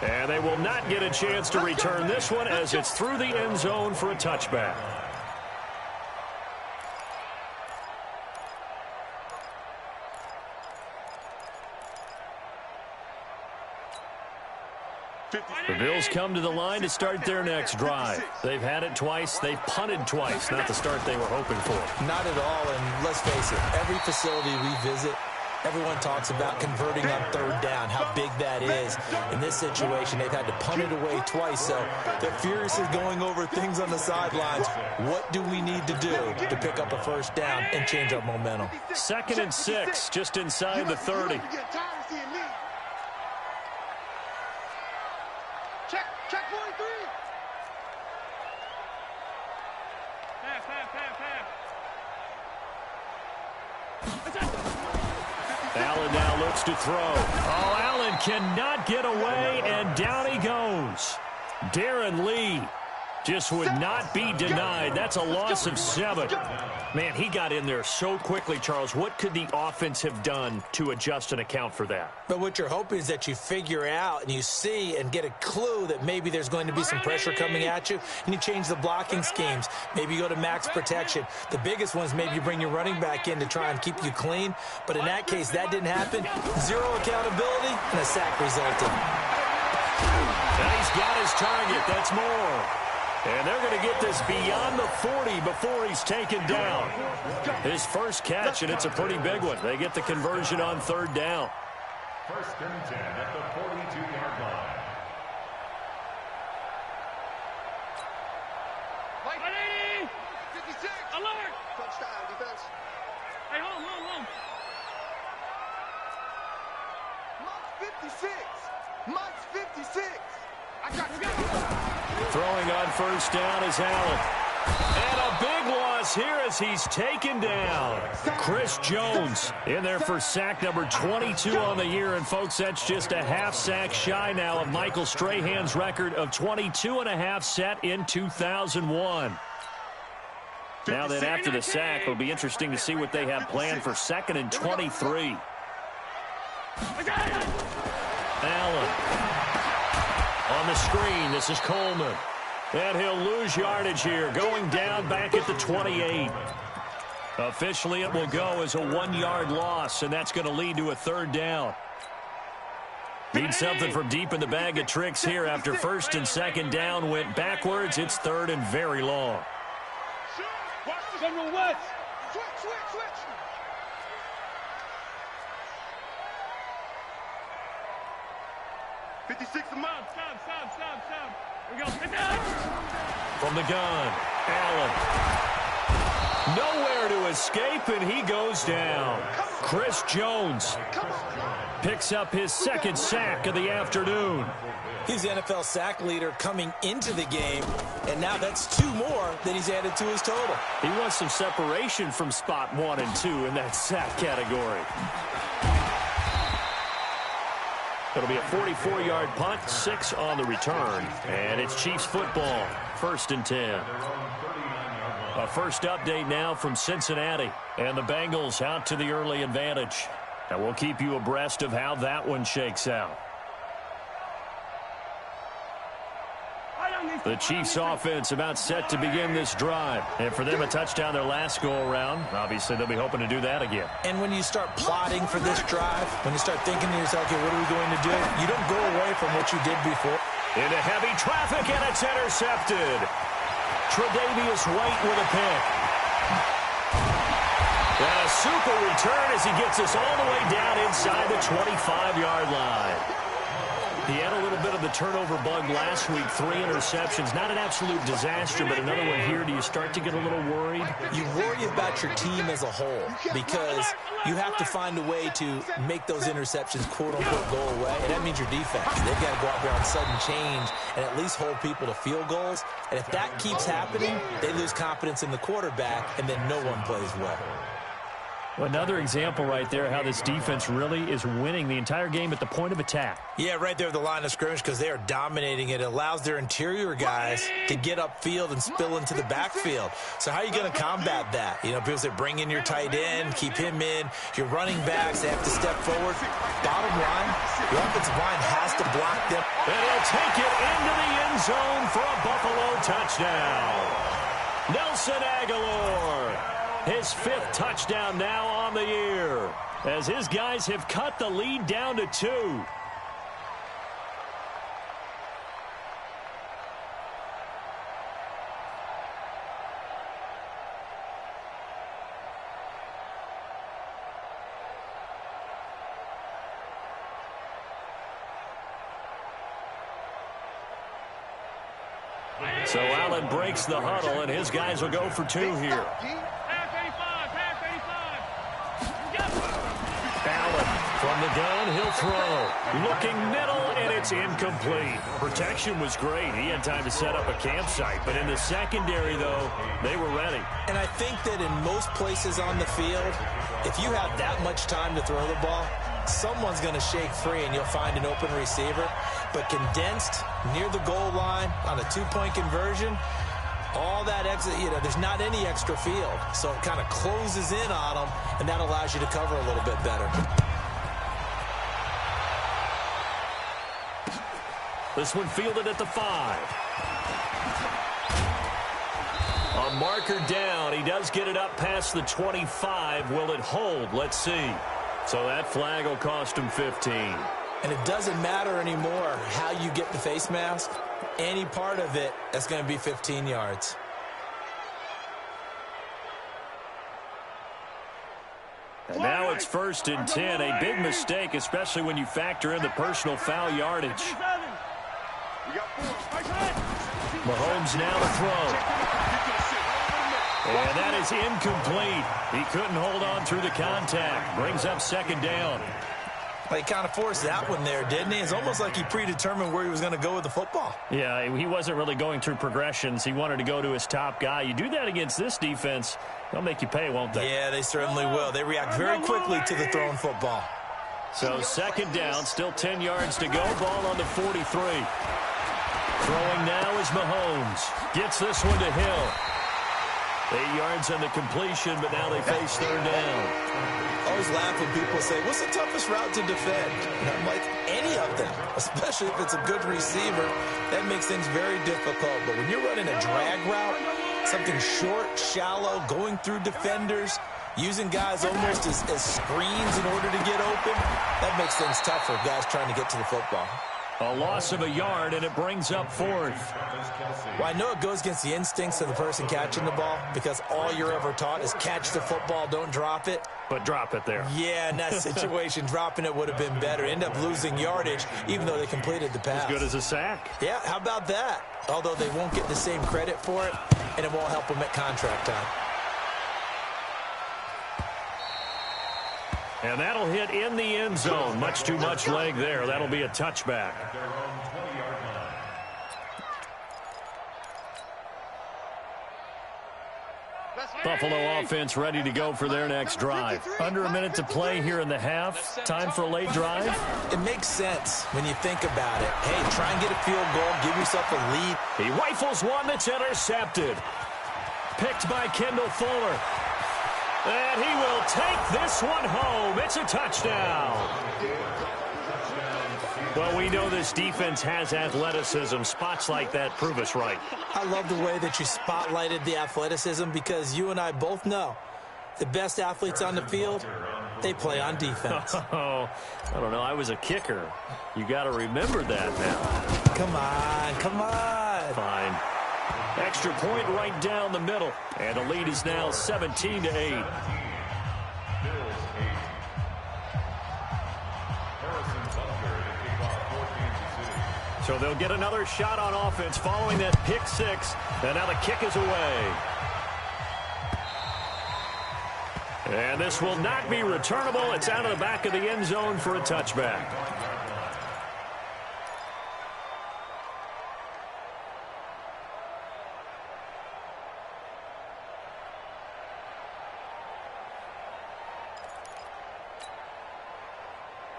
And they will not get a chance to return this one as it's through the end zone for a touchback. The Bills come to the line to start their next drive. They've had it twice. They've punted twice. Not the start they were hoping for. Not at all, and let's face it, every facility we visit, everyone talks about converting on third down, how big that is. In this situation, they've had to punt it away twice, so they're furiously going over things on the sidelines. What do we need to do to pick up a first down and change our momentum? 2nd and 6, just inside the 30. Check 43. Allen now looks to throw. Oh, Allen cannot get away, and down he goes. Darren Lee just would not be denied. That's a loss of 7. Man, he got in there so quickly, Charles. What could the offense have done to adjust and account for that? But what you're hoping is that you figure out and you see and get a clue that maybe there's going to be some pressure coming at you, and you change the blocking schemes. Maybe you go to max protection. The biggest one is maybe you bring your running back in to try and keep you clean. But in that case, that didn't happen. 0 accountability, and a sack resulted. And he's got his target. That's more. And they're going to get this beyond the 40 before he's taken down. His first catch, and it's a pretty big one. They get the conversion on 3rd down. 1st and 10 at the 42-yard line. Ready? 56. Alert. Touchdown defense. Hey, home. Mike's 56. Mike's 56. I got you. Throwing on 1st down is Allen. And a big loss here as he's taken down. Chris Jones in there for sack number 22 on the year. And, folks, that's just a half sack shy now of Michael Strahan's record of 22.5 set in 2001. Now then, after the sack, it'll be interesting to see what they have planned for 2nd and 23. Allen. On the screen, this is Coleman. And he'll lose yardage here, going down back at the 28. Officially, it will go as a 1-yard loss, and that's going to lead to a 3rd down. Need something from deep in the bag of tricks here after 1st and 2nd down went backwards. It's 3rd and very long. Switch. 56 a month. Stop. We go. From the gun, Allen. Nowhere to escape, and he goes down. Chris Jones picks up his 2nd sack of the afternoon. He's the NFL sack leader coming into the game, and now that's 2 more that he's added to his total. He wants some separation from spot 1 and 2 in that sack category. It'll be a 44-yard punt, 6 on the return, and it's Chiefs football, 1st and 10. A first update now from Cincinnati, and the Bengals out to the early advantage. And we'll keep you abreast of how that one shakes out. The Chiefs offense about set to begin this drive. And for them, a touchdown their last go-around. Obviously, they'll be hoping to do that again. And when you start plotting for this drive, when you start thinking to yourself, okay, what are we going to do? You don't go away from what you did before. Into heavy traffic, and it's intercepted. Tre'Davious White with a pick. And a super return as he gets us all the way down inside the 25-yard line. He had a little bit of the turnover bug last week, 3 interceptions. Not an absolute disaster, but another one here. Do you start to get a little worried? You worry about your team as a whole because you have to find a way to make those interceptions, quote-unquote, go away. And that means your defense. They've got to go out there on sudden change and at least hold people to field goals. And if that keeps happening, they lose confidence in the quarterback, and then no one plays well. Another example right there how this defense really is winning the entire game at the point of attack. Yeah, right there at the line of scrimmage because they are dominating it. It allows their interior guys to get upfield and spill into the backfield. So how are you going to combat that? You know, people say bring in your tight end, keep him in. Your running backs, they have to step forward. Bottom line, the offensive line has to block them. And he'll take it into the end zone for a Buffalo touchdown. Nelson Aguilar. His 5th touchdown now on the year, as his guys have cut the lead down to 2. So Allen breaks the huddle, and his guys will go for 2 here. From the gun, he'll throw. Looking middle, and it's incomplete. Protection was great. He had time to set up a campsite. But in the secondary, though, they were ready. And I think that in most places on the field, if you have that much time to throw the ball, someone's going to shake free, and you'll find an open receiver. But condensed, near the goal line, on a 2-point conversion, all that exit, you know, there's not any extra field. So it kind of closes in on them, and that allows you to cover a little bit better. This one fielded at the 5. A marker down. He does get it up past the 25. Will it hold? Let's see. So that flag will cost him 15. And it doesn't matter anymore how you get the face mask. Any part of it, that's going to be 15 yards. And now it's 1st and 10. A big mistake, especially when you factor in the personal foul yardage. Mahomes now to throw. And that is incomplete. He couldn't hold on through the contact. Brings up 2nd down. He kind of forced that one there, didn't he? It's almost like he predetermined where he was going to go with the football. Yeah, he wasn't really going through progressions. He wanted to go to his top guy. You do that against this defense, they'll make you pay, won't they? Yeah, they certainly will. They react very quickly to the thrown football. So 2nd down, still 10 yards to go. Ball on the 43. Throwing now is Mahomes. Gets this one to Hill. 8 yards on the completion, but now they face 3rd down. I always laugh when people say, what's the toughest route to defend? And I'm like, any of them, especially if it's a good receiver. That makes things very difficult. But when you're running a drag route, something short, shallow, going through defenders, using guys almost as screens in order to get open, that makes things tough for guys trying to get to the football. A loss of a yard, and it brings up 4th. Well, I know it goes against the instincts of the person catching the ball because all you're ever taught is catch the football, don't drop it. But drop it there. Yeah, in that situation, dropping it would have been better. End up losing yardage, even though they completed the pass. As good as a sack. Yeah, how about that? Although they won't get the same credit for it, and it won't help them at contract time. And that'll hit in the end zone. Much too much leg there. That'll be a touchback. Buffalo offense ready to go for their next drive. Under a minute to play here in the half. Time for a late drive. It makes sense when you think about it. Hey, try and get a field goal. Give yourself a lead. He rifles one that's intercepted. Picked by Kendall Fuller. And he will take this one home. It's a touchdown. Well, we know this defense has athleticism. Spots like that prove us right. I love the way that you spotlighted the athleticism because you and I both know the best athletes on the field, they play on defense. Oh, I don't know. I was a kicker. You got to remember that now. Come on, come on. Fine. Extra point right down the middle. And the lead is now 17-8. So they'll get another shot on offense following that pick six. And now the kick is away. And this will not be returnable. It's out of the back of the end zone for a touchback.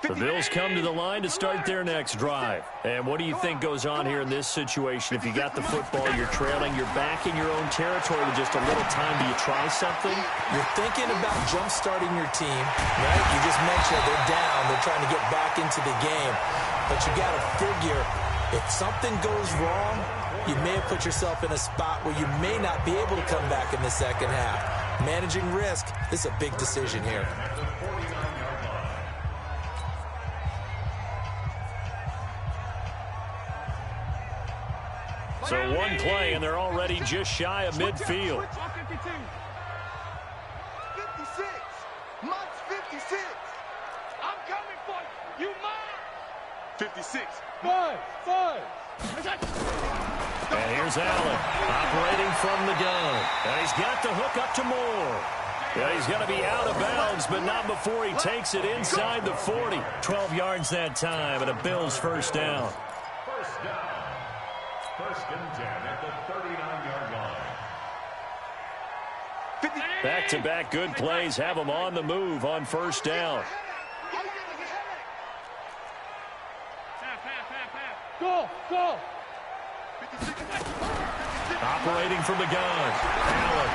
The Bills come to the line to start their next drive. And what do you think goes on here in this situation? If you got the football, you're trailing, you're back in your own territory with just a little time. Do you try something? You're thinking about jump-starting your team, right? You just mentioned they're down. They're trying to get back into the game. But you got to figure, if something goes wrong, you may have put yourself in a spot where you may not be able to come back in the second half. Managing risk, this is a big decision here. So one play, and they're already just shy of midfield. 56. Mike's 56. I'm coming for you. You mine. 56. 5. And here's Allen operating from the gun. And he's got the hook up to Moore. Yeah, he's going to be out of bounds, but not before he takes it inside the 40. 12 yards that time, and a Bills first down. First down. First and 10 at the 39-yard line. Back-to-back good plays have them on the move on first down. Go. Operating from the gun. Allen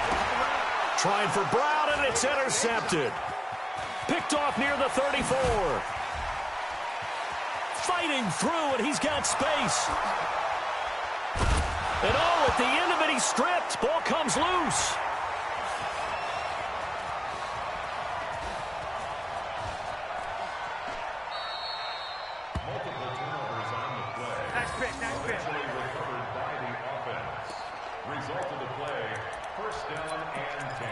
trying for Brown, and it's intercepted. Picked off near the 34. Fighting through, and he's got space. And at the end of it, he's stripped. Ball comes loose. Multiple turnovers on the play. Nice pick. Eventually recovered by the offense. Result of the play, first down and 10.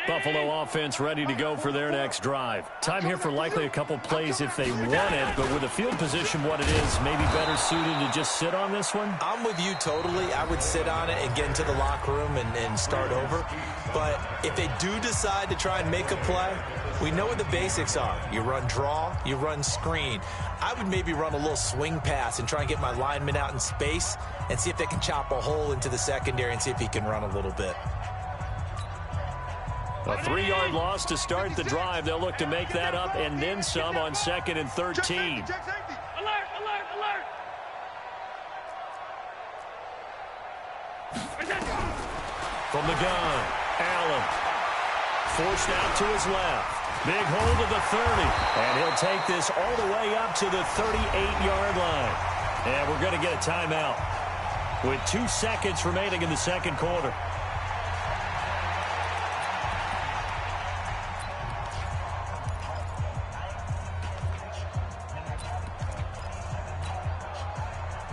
Buffalo offense ready to go for their next drive. Time here for likely a couple plays if they want it, but with the field position what it is, maybe better suited to just sit on this one? I'm with you totally. I would sit on it and get into the locker room and start over. But if they do decide to try and make a play, we know what the basics are. You run draw, you run screen. I would maybe run a little swing pass and try and get my lineman out in space and see if they can chop a hole into the secondary and see if he can run a little bit. A 3-yard loss to start the drive. They'll look to make that up and then some on 2nd and 13. Alert. From the gun, Allen forced out to his left. Big hold of the 30, and he'll take this all the way up to the 38-yard line. And we're going to get a timeout with 2 seconds remaining in the second quarter.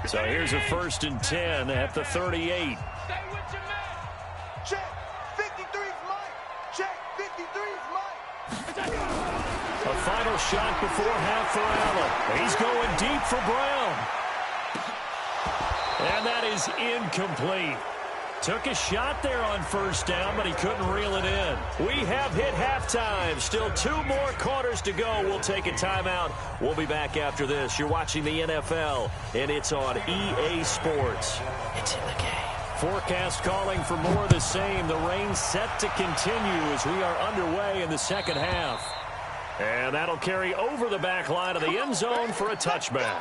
So here's a 1st and 10 at the 38. Stay with your man. Check. 53's Mike. Check. 53's Mike. A final shot before half for Allen. He's going deep for Brown. And that is incomplete. Took a shot there on first down, but he couldn't reel it in. We have hit halftime. Still 2 more quarters to go. We'll take a timeout. We'll be back after this. You're watching the NFL, and it's on EA Sports. It's in the game. Forecast calling for more of the same. The rain set to continue as we are underway in the second half. And that'll carry over the back line of the end zone for a touchback.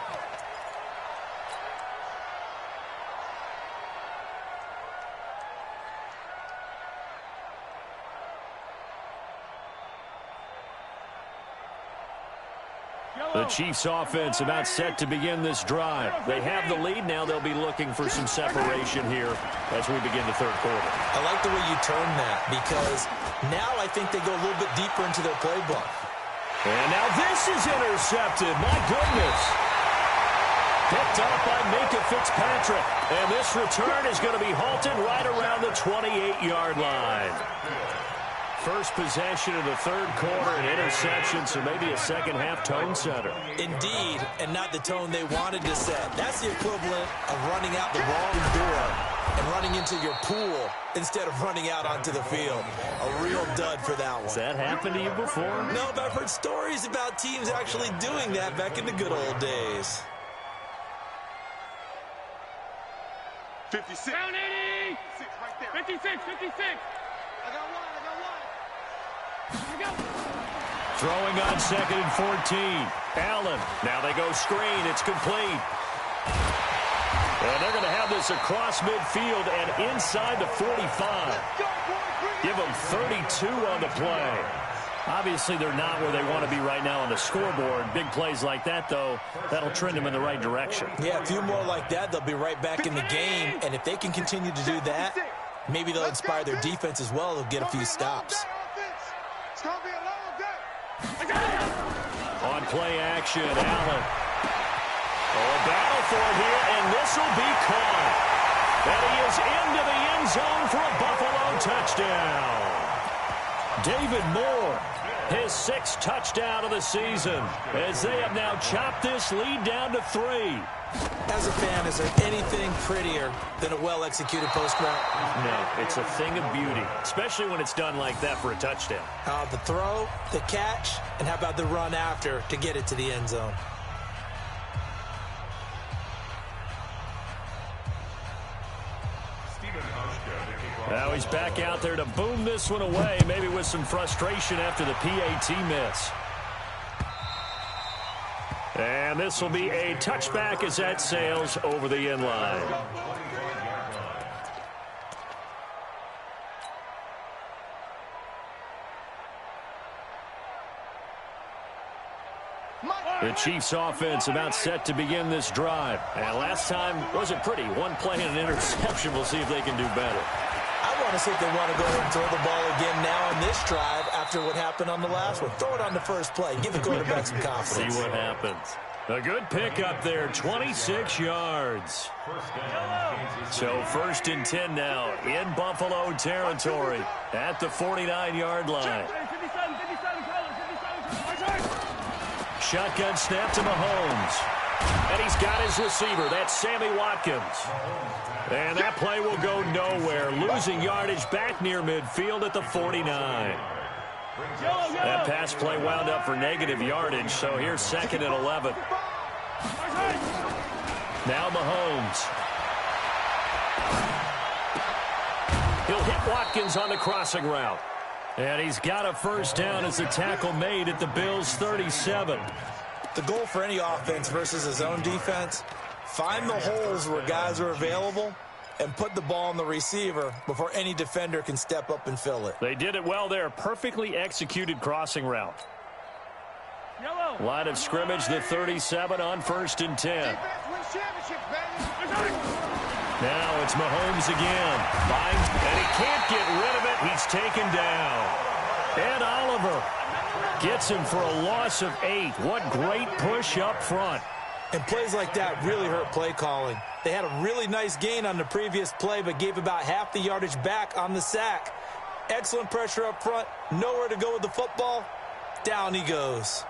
The Chiefs offense about set to begin this drive. They have the lead now. They'll be looking for some separation here as we begin the third quarter. I like the way you turn that because now I think they go a little bit deeper into their playbook. And now this is intercepted. My goodness. Picked up by Minka Fitzpatrick. And this return is going to be halted right around the 28-yard line. First possession of the third quarter, an interception, so maybe a second-half tone setter. Indeed, and not the tone they wanted to set. That's the equivalent of running out the wrong door and running into your pool instead of running out onto the field. A real dud for that one. Has that happened to you before? No, but I've heard stories about teams actually doing that back in the good old days. 56. Down 80. 56 right there. 56. I got one. Throwing on 2nd and 14. Allen. Now they go screen. It's complete. And they're going to have this across midfield and inside the 45. Give them 32 on the play. Obviously, they're not where they want to be right now on the scoreboard. Big plays like that, though, that'll trend them in the right direction. Yeah, a few more like that, they'll be right back in the game. And if they can continue to do that, maybe they'll inspire their defense as well. They'll get a few stops. On play action, Allen. A battle for it here, and this will be caught. And he is into the end zone for a Buffalo touchdown. David Moore, his 6th touchdown of the season, as they have now chopped this lead down to 3. As a fan, is there anything prettier than a well-executed post route? No, it's a thing of beauty, especially when it's done like that for a touchdown. The throw, the catch, and how about the run after to get it to the end zone? Now he's back out there to boom this one away, maybe with some frustration after the PAT miss. And this will be a touchback as that sails over the end line. The Chiefs offense about set to begin this drive. And last time wasn't pretty. One play and an interception. We'll see if they can do better. I want to see if they want to go ahead and throw the ball again now on this drive after what happened on the last one. Throw it on the first play. Give the quarterback some confidence. See what happens. A good pick up there, 26 yards. So 1st and 10 now in Buffalo territory at the 49-yard line. Shotgun snap to Mahomes. And he's got his receiver. That's Sammy Watkins. And that play will go nowhere. Losing yardage back near midfield at the 49. That pass play wound up for negative yardage, so here's 2nd and 11. Now Mahomes. He'll hit Watkins on the crossing route. And he's got a first down as the tackle made at the Bills' 37. The goal for any offense versus his own defense, find the holes where guys are available and put the ball on the receiver before any defender can step up and fill it. They did it well there. Perfectly executed crossing route. Line of scrimmage, the 37 on 1st and 10. Now it's Mahomes again. And he can't get rid of it. He's taken down. And Oliver gets him for a loss of 8. What great push up front. And plays like that really hurt play calling. They had a really nice gain on the previous play, but gave about half the yardage back on the sack. Excellent pressure up front. Nowhere to go with the football. Down he goes.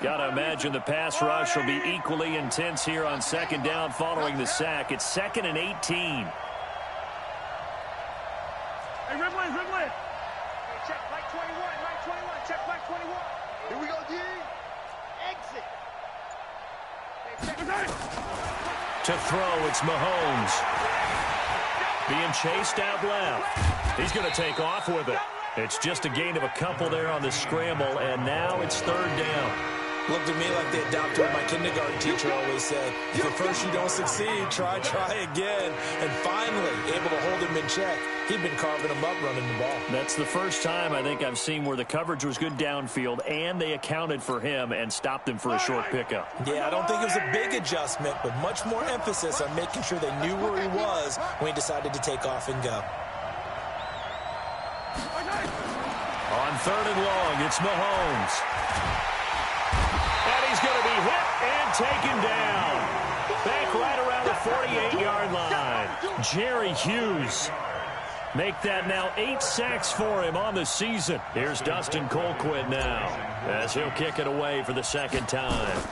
Got to imagine the pass rush will be equally intense here on 2nd down following the sack. It's 2nd and 18. Hey, Ridley. Hey, check back 21, right 21, check back 21. Here we go, D. Exit. To throw, it's Mahomes. Being chased out left. He's going to take off with it. It's just a gain of a couple there on the scramble, and now it's 3rd down. Looked at me like they adopted what my kindergarten teacher always said. If at first you don't succeed, try again. And finally, able to hold him in check. He'd been carving him up running the ball. That's the first time I think I've seen where the coverage was good downfield, and they accounted for him and stopped him for a short pickup. Yeah, I don't think it was a big adjustment, but much more emphasis on making sure they knew where he was when he decided to take off and go. On 3rd and long, it's Mahomes. And he's going to be hit and taken down. Back right around the 48-yard line. Jerry Hughes. Make that now 8 sacks for him on the season. Here's Dustin Colquitt now as he'll kick it away for the 2nd time.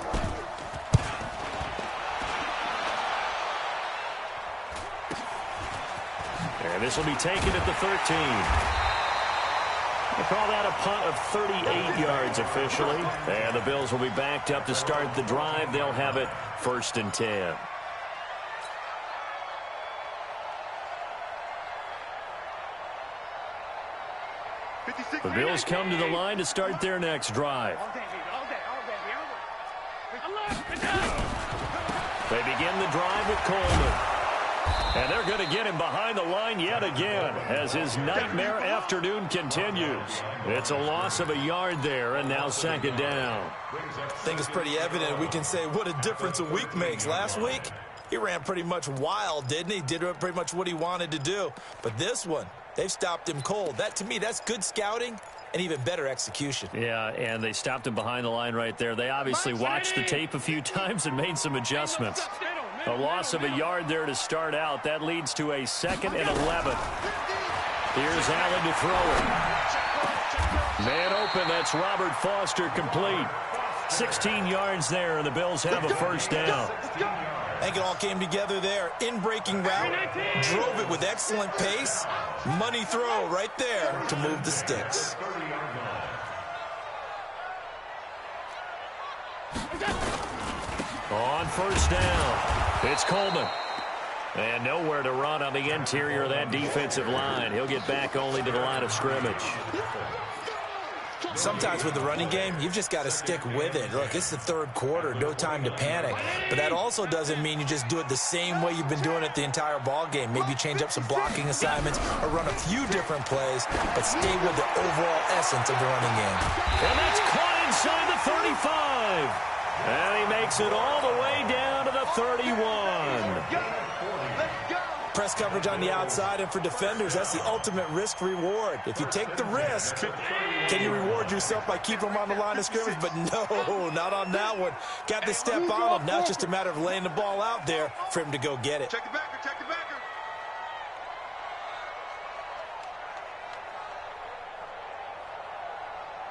And this will be taken at the 13. They call that a punt of 38 yards officially. And the Bills will be backed up to start the drive. They'll have it 1st and 10. The Bills come to the line to start their next drive. They begin the drive with Coleman. And they're going to get him behind the line yet again as his nightmare afternoon continues. It's a loss of a yard there, and now second down. I think it's pretty evident. We can say what a difference a week makes. Last week, he ran pretty much wild, didn't he? Did pretty much what he wanted to do. But this one, they've stopped him cold. That, to me, that's good scouting and even better execution. Yeah, and they stopped him behind the line right there. They obviously watched the tape a few times and made some adjustments. A loss of a yard there to start out. That leads to a 2nd and 11. Here's Allen to throw it. Man open, that's Robert Foster complete. 16 yards there, and the Bills have a first down. I think it all came together there. In-breaking route, drove it with excellent pace. Money throw right there to move the sticks. On first down, it's Coleman. And nowhere to run on the interior of that defensive line. He'll get back only to the line of scrimmage. Sometimes with the running game, you've just got to stick with it. Look, it's the third quarter, no time to panic. But that also doesn't mean you just do it the same way you've been doing it the entire ball game. Maybe change up some blocking assignments or run a few different plays, but stay with the overall essence of the running game. And that's caught inside the 35. And he makes it all the way down to the 31. Press coverage on the outside, and for defenders, that's the ultimate risk-reward. If you take the risk, can you reward yourself by keeping them on the line of scrimmage? But no, not on that one. Got to step on him. Now it's just a matter of laying the ball out there for him to go get it. Check the backer, check the backer.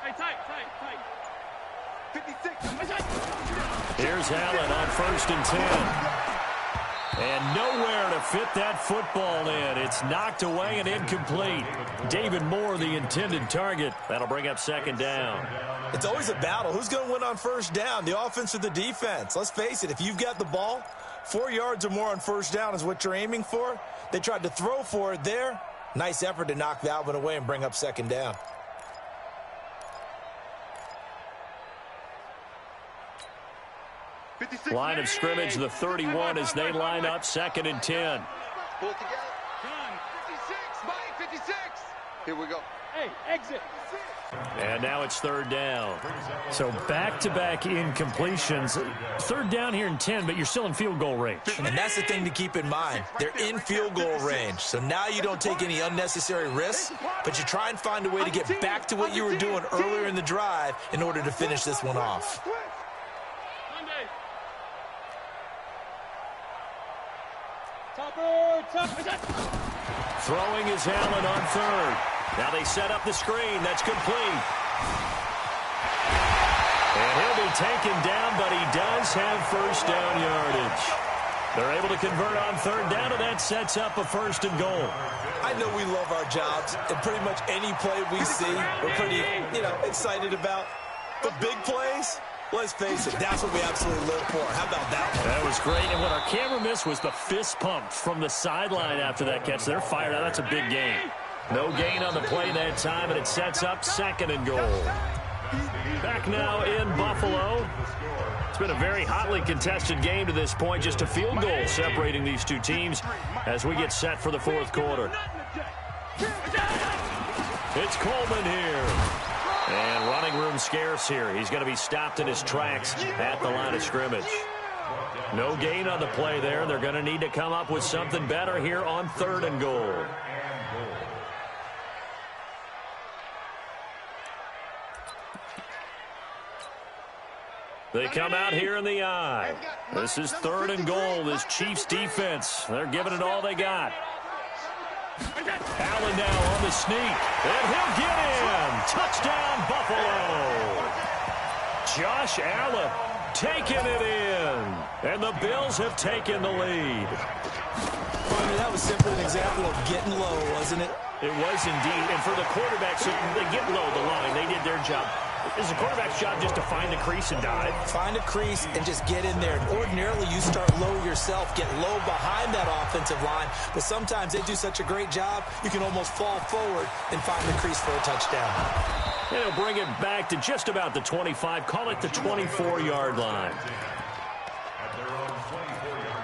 Hey, tight. 56. Here's Allen on 1st and 10. And nowhere to fit that football in. It's knocked away and incomplete. David Moore, the intended target. That'll bring up second down. It's always a battle. Who's going to win on first down, the offense or the defense? Let's face it, if you've got the ball, 4 yards or more on first down is what you're aiming for. They tried to throw for it there. Nice effort to knock that one away and bring up second down. Line of scrimmage, the 31 as they line up 2nd and 10. Pull it together. 56, Mike, 56. Here we go. Hey, exit. And now it's 3rd down. So back-to-back incompletions. 3rd down here in 10, but you're still in field goal range. And that's the thing to keep in mind. They're in field goal range. So now you don't take any unnecessary risks, but you try and find a way to get back to what you were doing earlier in the drive in order to finish this one off. Throwing is Allen on 3rd. Now they set up the screen. That's complete. And he'll be taken down, but he does have first down yardage. They're able to convert on 3rd down, and that sets up a 1st and goal. I know we love our jobs, and pretty much any play we see, we're pretty, excited about. The big plays, let's face it, that's what we absolutely live for. How about that one? That was great, and what our camera missed was the fist pump from the sideline after that catch. They're fired out. That's a big gain. No gain on the play that time, and it sets up 2nd and goal. Back now in Buffalo. It's been a very hotly contested game to this point. Just a field goal separating these two teams as we get set for the 4th quarter. It's Coleman here. And running room scarce here. He's going to be stopped in his tracks at the line of scrimmage. No gain on the play there. They're going to need to come up with something better here on 3rd and goal. They come out here in the eye. This is 3rd and goal. This Chiefs defense, they're giving it all they got. Allen now on the sneak, and he'll get in. Touchdown, Buffalo. Josh Allen taking it in, and the Bills have taken the lead. That was simply an example of getting low, wasn't it? It was indeed, and for the quarterbacks, they get low the line. They did their job. It's the quarterback's job just to find the crease and dive. Find a crease and just get in there. And ordinarily, you start low yourself, get low behind that offensive line. But sometimes they do such a great job, you can almost fall forward and find the crease for a touchdown. And he'll bring it back to just about the 25. Call it the 24-yard line. At their own 24-yard line.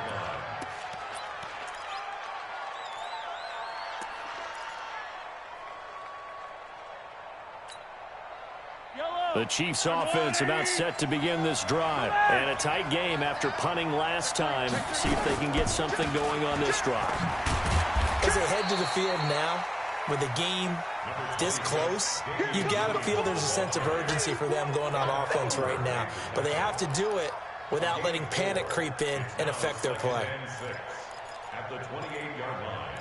The Chiefs offense about set to begin this drive. And a tight game after punting last time. See if they can get something going on this drive. As they head to the field now, with the game this close, you've got to feel there's a sense of urgency for them going on offense right now. But they have to do it without letting panic creep in and affect their play. At the 28-yard line.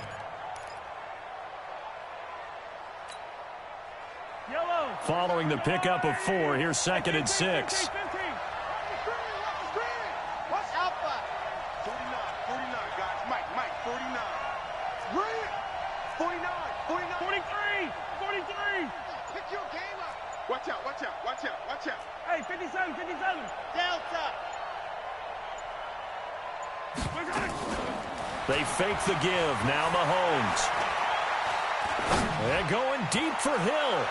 Following the pickup of 4, here's 2nd and 6. What's Alpha? 49, guys. Mike, 49. Red. 49, 43. Pick your game up. Watch out. Hey, 57. Delta. They fake the give. Now Mahomes. They're going deep for Hill.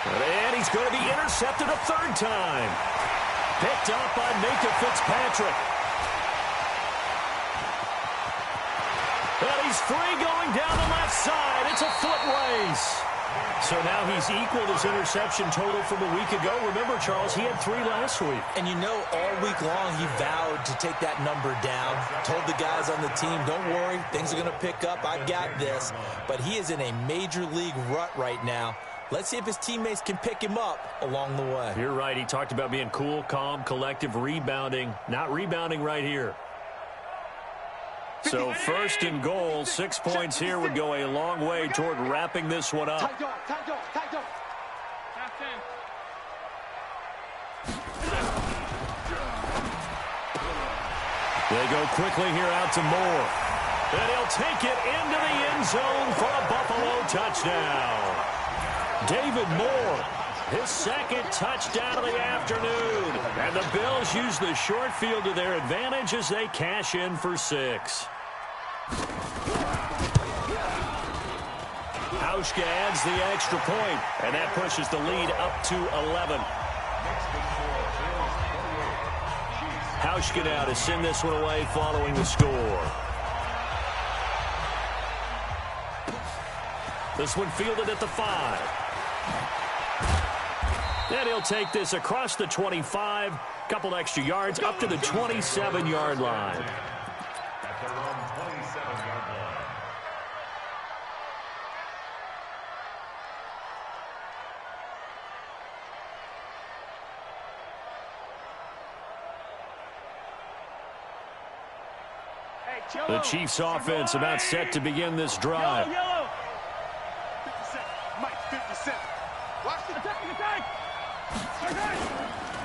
And he's going to be intercepted a 3rd time. Picked up by Minka Fitzpatrick. And he's free going down the left side. It's a foot race. So now he's equaled his interception total from a week ago. Remember, Charles, he had 3 last week. And you know, all week long he vowed to take that number down. Told the guys on the team, don't worry, things are going to pick up. I've got this. But he is in a major league rut right now. Let's see if his teammates can pick him up along the way. You're right. He talked about being cool, calm, collective, rebounding. Not rebounding right here. So 1st and goal, 6 points here would go a long way toward wrapping this one up. Tight dog. They go quickly here out to Moore. And he'll take it into the end zone for a Buffalo touchdown. David Moore, his 2nd touchdown of the afternoon. And the Bills use the short field to their advantage as they cash in for 6. Hauschka adds the extra point, and that pushes the lead up to 11. Hauschka now to send this one away following the score. This one fielded at the 5. And he'll take this across the 25, couple extra yards, up to the 27-yard line. At their own 27-yard line. The Chiefs offense about set to begin this drive. 57. Mike, 57. Watch the attack.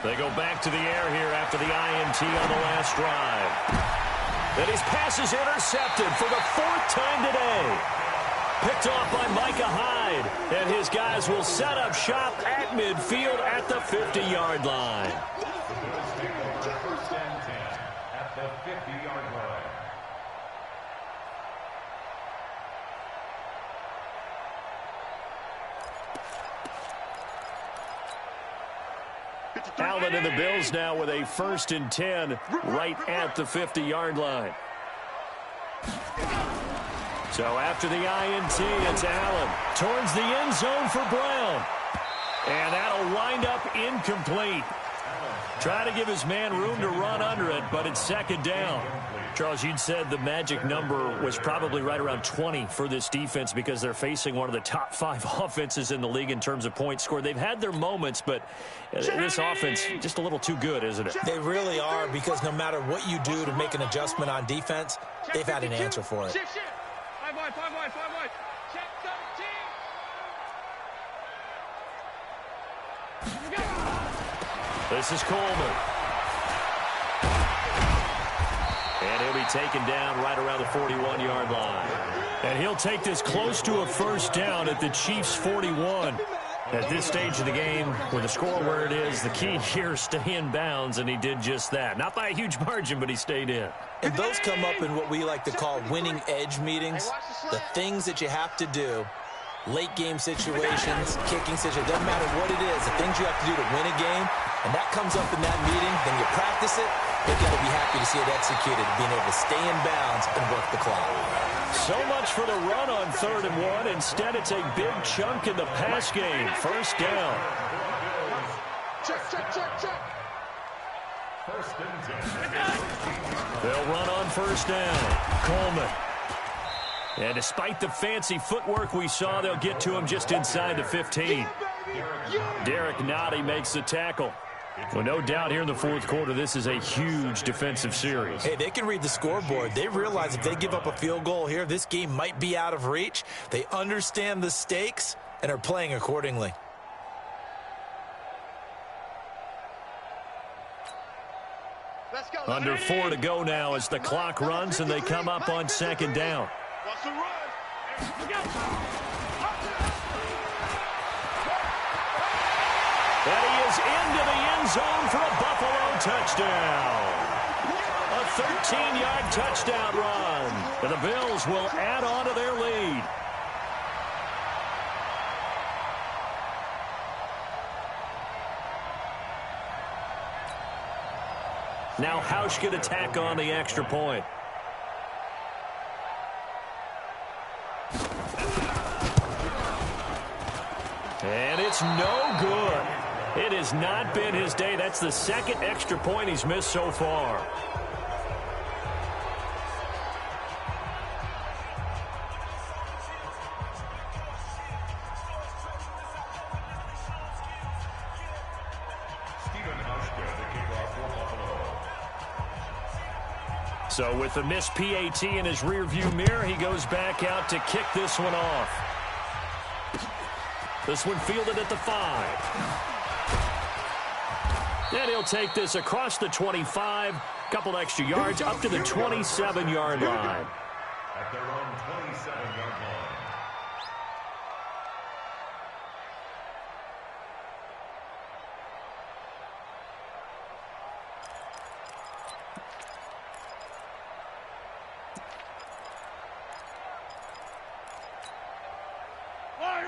They go back to the air here after the INT on the last drive. And his pass is intercepted for the 4th time today. Picked off by Micah Hyde. And his guys will set up shop at midfield at the 50-yard line. First and 10 at the 50-yard line. Allen and the Bills now with a 1st and 10 right at the 50-yard line. So after the INT, it's Allen towards the end zone for Brown. And that'll wind up incomplete. Try to give his man room to run under it, but it's 2nd down. Charles, you'd said the magic number was probably right around 20 for this defense because they're facing one of the top 5 offenses in the league in terms of points scored. They've had their moments, but this offense just a little too good, isn't it? They really are, because no matter what you do to make an adjustment on defense, they've had an answer for it. 5 wide. Check 13. This is Coleman. And he'll be taken down right around the 41-yard line. And he'll take this close to a 1st down at the Chiefs' 41. At this stage of the game, with the score where it is, the key here is stay in bounds, and he did just that. Not by a huge margin, but he stayed in. And those come up in what we like to call winning edge meetings. The things that you have to do, late game situations, kicking situations, doesn't matter what it is, the things you have to do to win a game, and that comes up in that meeting, then you practice it, you've got to be happy to see it executed, being able to stay in bounds and work the clock. So much for the run on 3rd and 1. Instead, it's a big chunk in the pass game. First down. Check. First and 10. They'll run on first down. Coleman. And despite the fancy footwork we saw, they'll get to him just inside the 15. Derek Nottie makes the tackle. Well, no doubt here in the 4th quarter, this is a huge defensive series. Hey, they can read the scoreboard. They realize if they give up a field goal here, this game might be out of reach. They understand the stakes and are playing accordingly. Let's go. Under 4 to go now as the clock runs and they come up on 2nd down. What's the run? And he is into the end zone for a Buffalo touchdown. A 13-yard touchdown run. And the Bills will add on to their lead. Now Hausch can attack on the extra point. And it's no good. It has not been his day. That's the 2nd extra point he's missed so far. So with the missed PAT in his rearview mirror, he goes back out to kick this one off. This one fielded at the 5. And he'll take this across the 25, couple extra yards, up to the 27-yard line. At their own 27-yard line.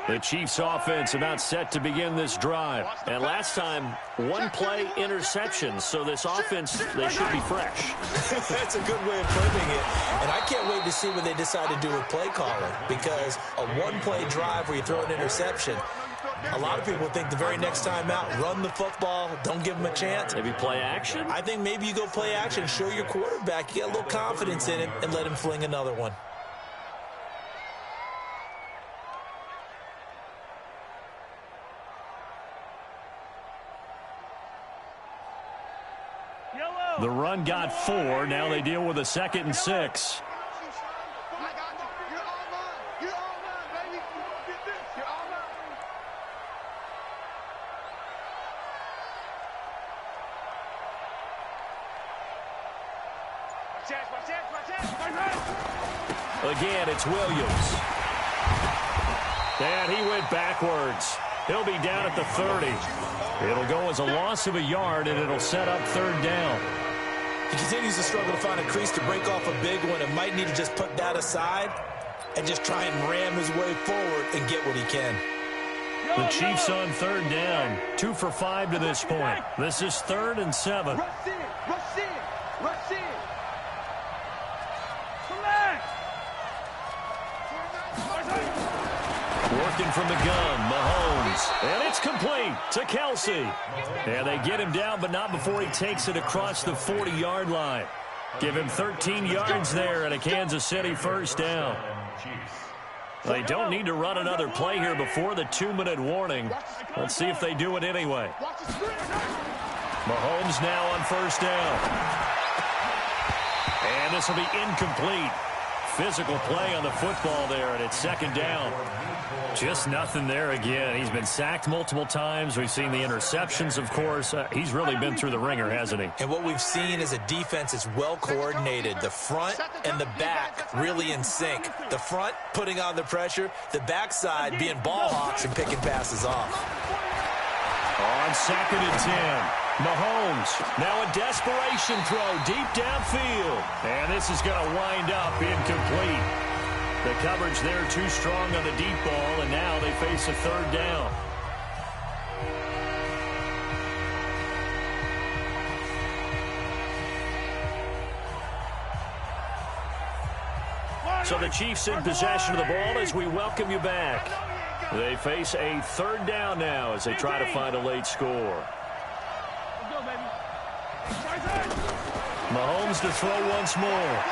The Chiefs offense about set to begin this drive. And last time, 1-play interception. So this offense, they should be fresh. That's a good way of putting it. And I can't wait to see what they decide to do with play calling. Because a 1-play drive where you throw an interception, a lot of people think the very next time out, run the football, don't give them a chance. Maybe play action? I think maybe you go play action, show your quarterback, you get a little confidence in him, and let him fling another one. The run got 4. Now they deal with a 2nd and 6. Again, it's Williams. And he went backwards. He'll be down at the 30. It'll go as a loss of a yard, and it'll set up 3rd down. He continues to struggle to find a crease to break off a big one and might need to just put that aside and just try and ram his way forward and get what he can. The Chiefs on 3rd down. 2 for 5 to this point. This is 3rd and 7. Rush in. Working from the gun, Mahomes. And it's complete to Kelsey. And they get him down, but not before he takes it across the 40-yard line. Give him 13 yards there and a Kansas City 1st down. They don't need to run another play here before the 2-minute warning. Let's see if they do it anyway. Mahomes now on 1st down. And this will be incomplete. physical play on the football there, and it's second down. Just nothing there again. He's been sacked multiple times. We've seen the interceptions, of course. He's really been through the ringer, hasn't he? And what we've seen is a defense that's well coordinated. The front and the back really in sync. The front putting on the pressure, the backside being ball hawks and picking passes off. On second and 10. Mahomes, now a desperation throw deep downfield. And this is going to wind up incomplete. The coverage there too strong on the deep ball, and now they face a third down. So the Chiefs in possession of the ball as we welcome you back. They face a third down now as they try to find a late score. Mahomes to throw once more.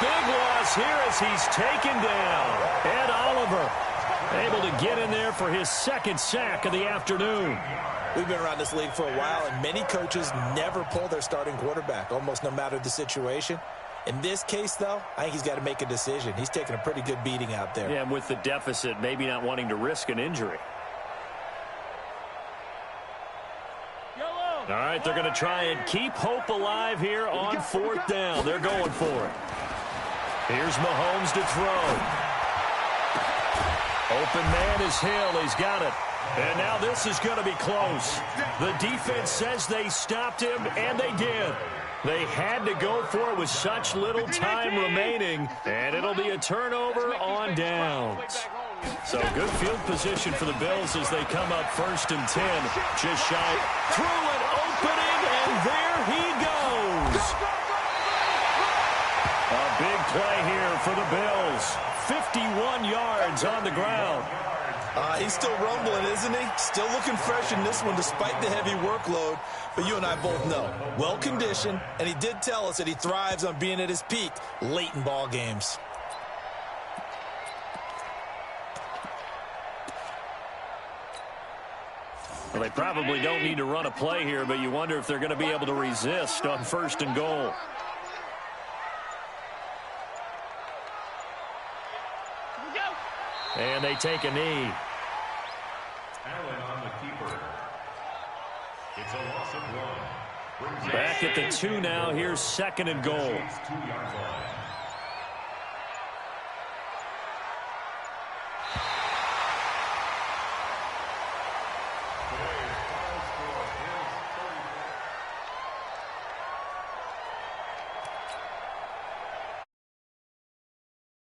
Big loss here as he's taken down. Ed Oliver able to get in there for his second sack of the afternoon. We've been around this league for a while, and many coaches never pull their starting quarterback, almost no matter the situation. In this case, though, I think he's got to make a decision. He's taking a pretty good beating out there. Yeah, and with the deficit, maybe not wanting to risk an injury. All right, they're going to try and keep hope alive here on fourth down. They're going for it. Here's Mahomes to throw. Open man is Hill. He's got it. And now this is going to be close. The defense says they stopped him, and they did. They had to go for it with such little time remaining, and it'll be a turnover on downs. So good field position for the Bills as they come up first and 10. Just shy. Through an opening, and there he goes. A big play here for the Bills. 51 yards on the ground. He's still rumbling, isn't he? Still looking fresh in this one despite the heavy workload. But you and I both know, well-conditioned, and he did tell us that he thrives on being at his peak late in ball games. Well, they probably don't need to run a play here, but you wonder if they're going to be able to resist on first and goal. And they take a knee. Allen on the keeper. It's a loss of 1. Back at the 2 now. Here's second and goal. 2-yard line.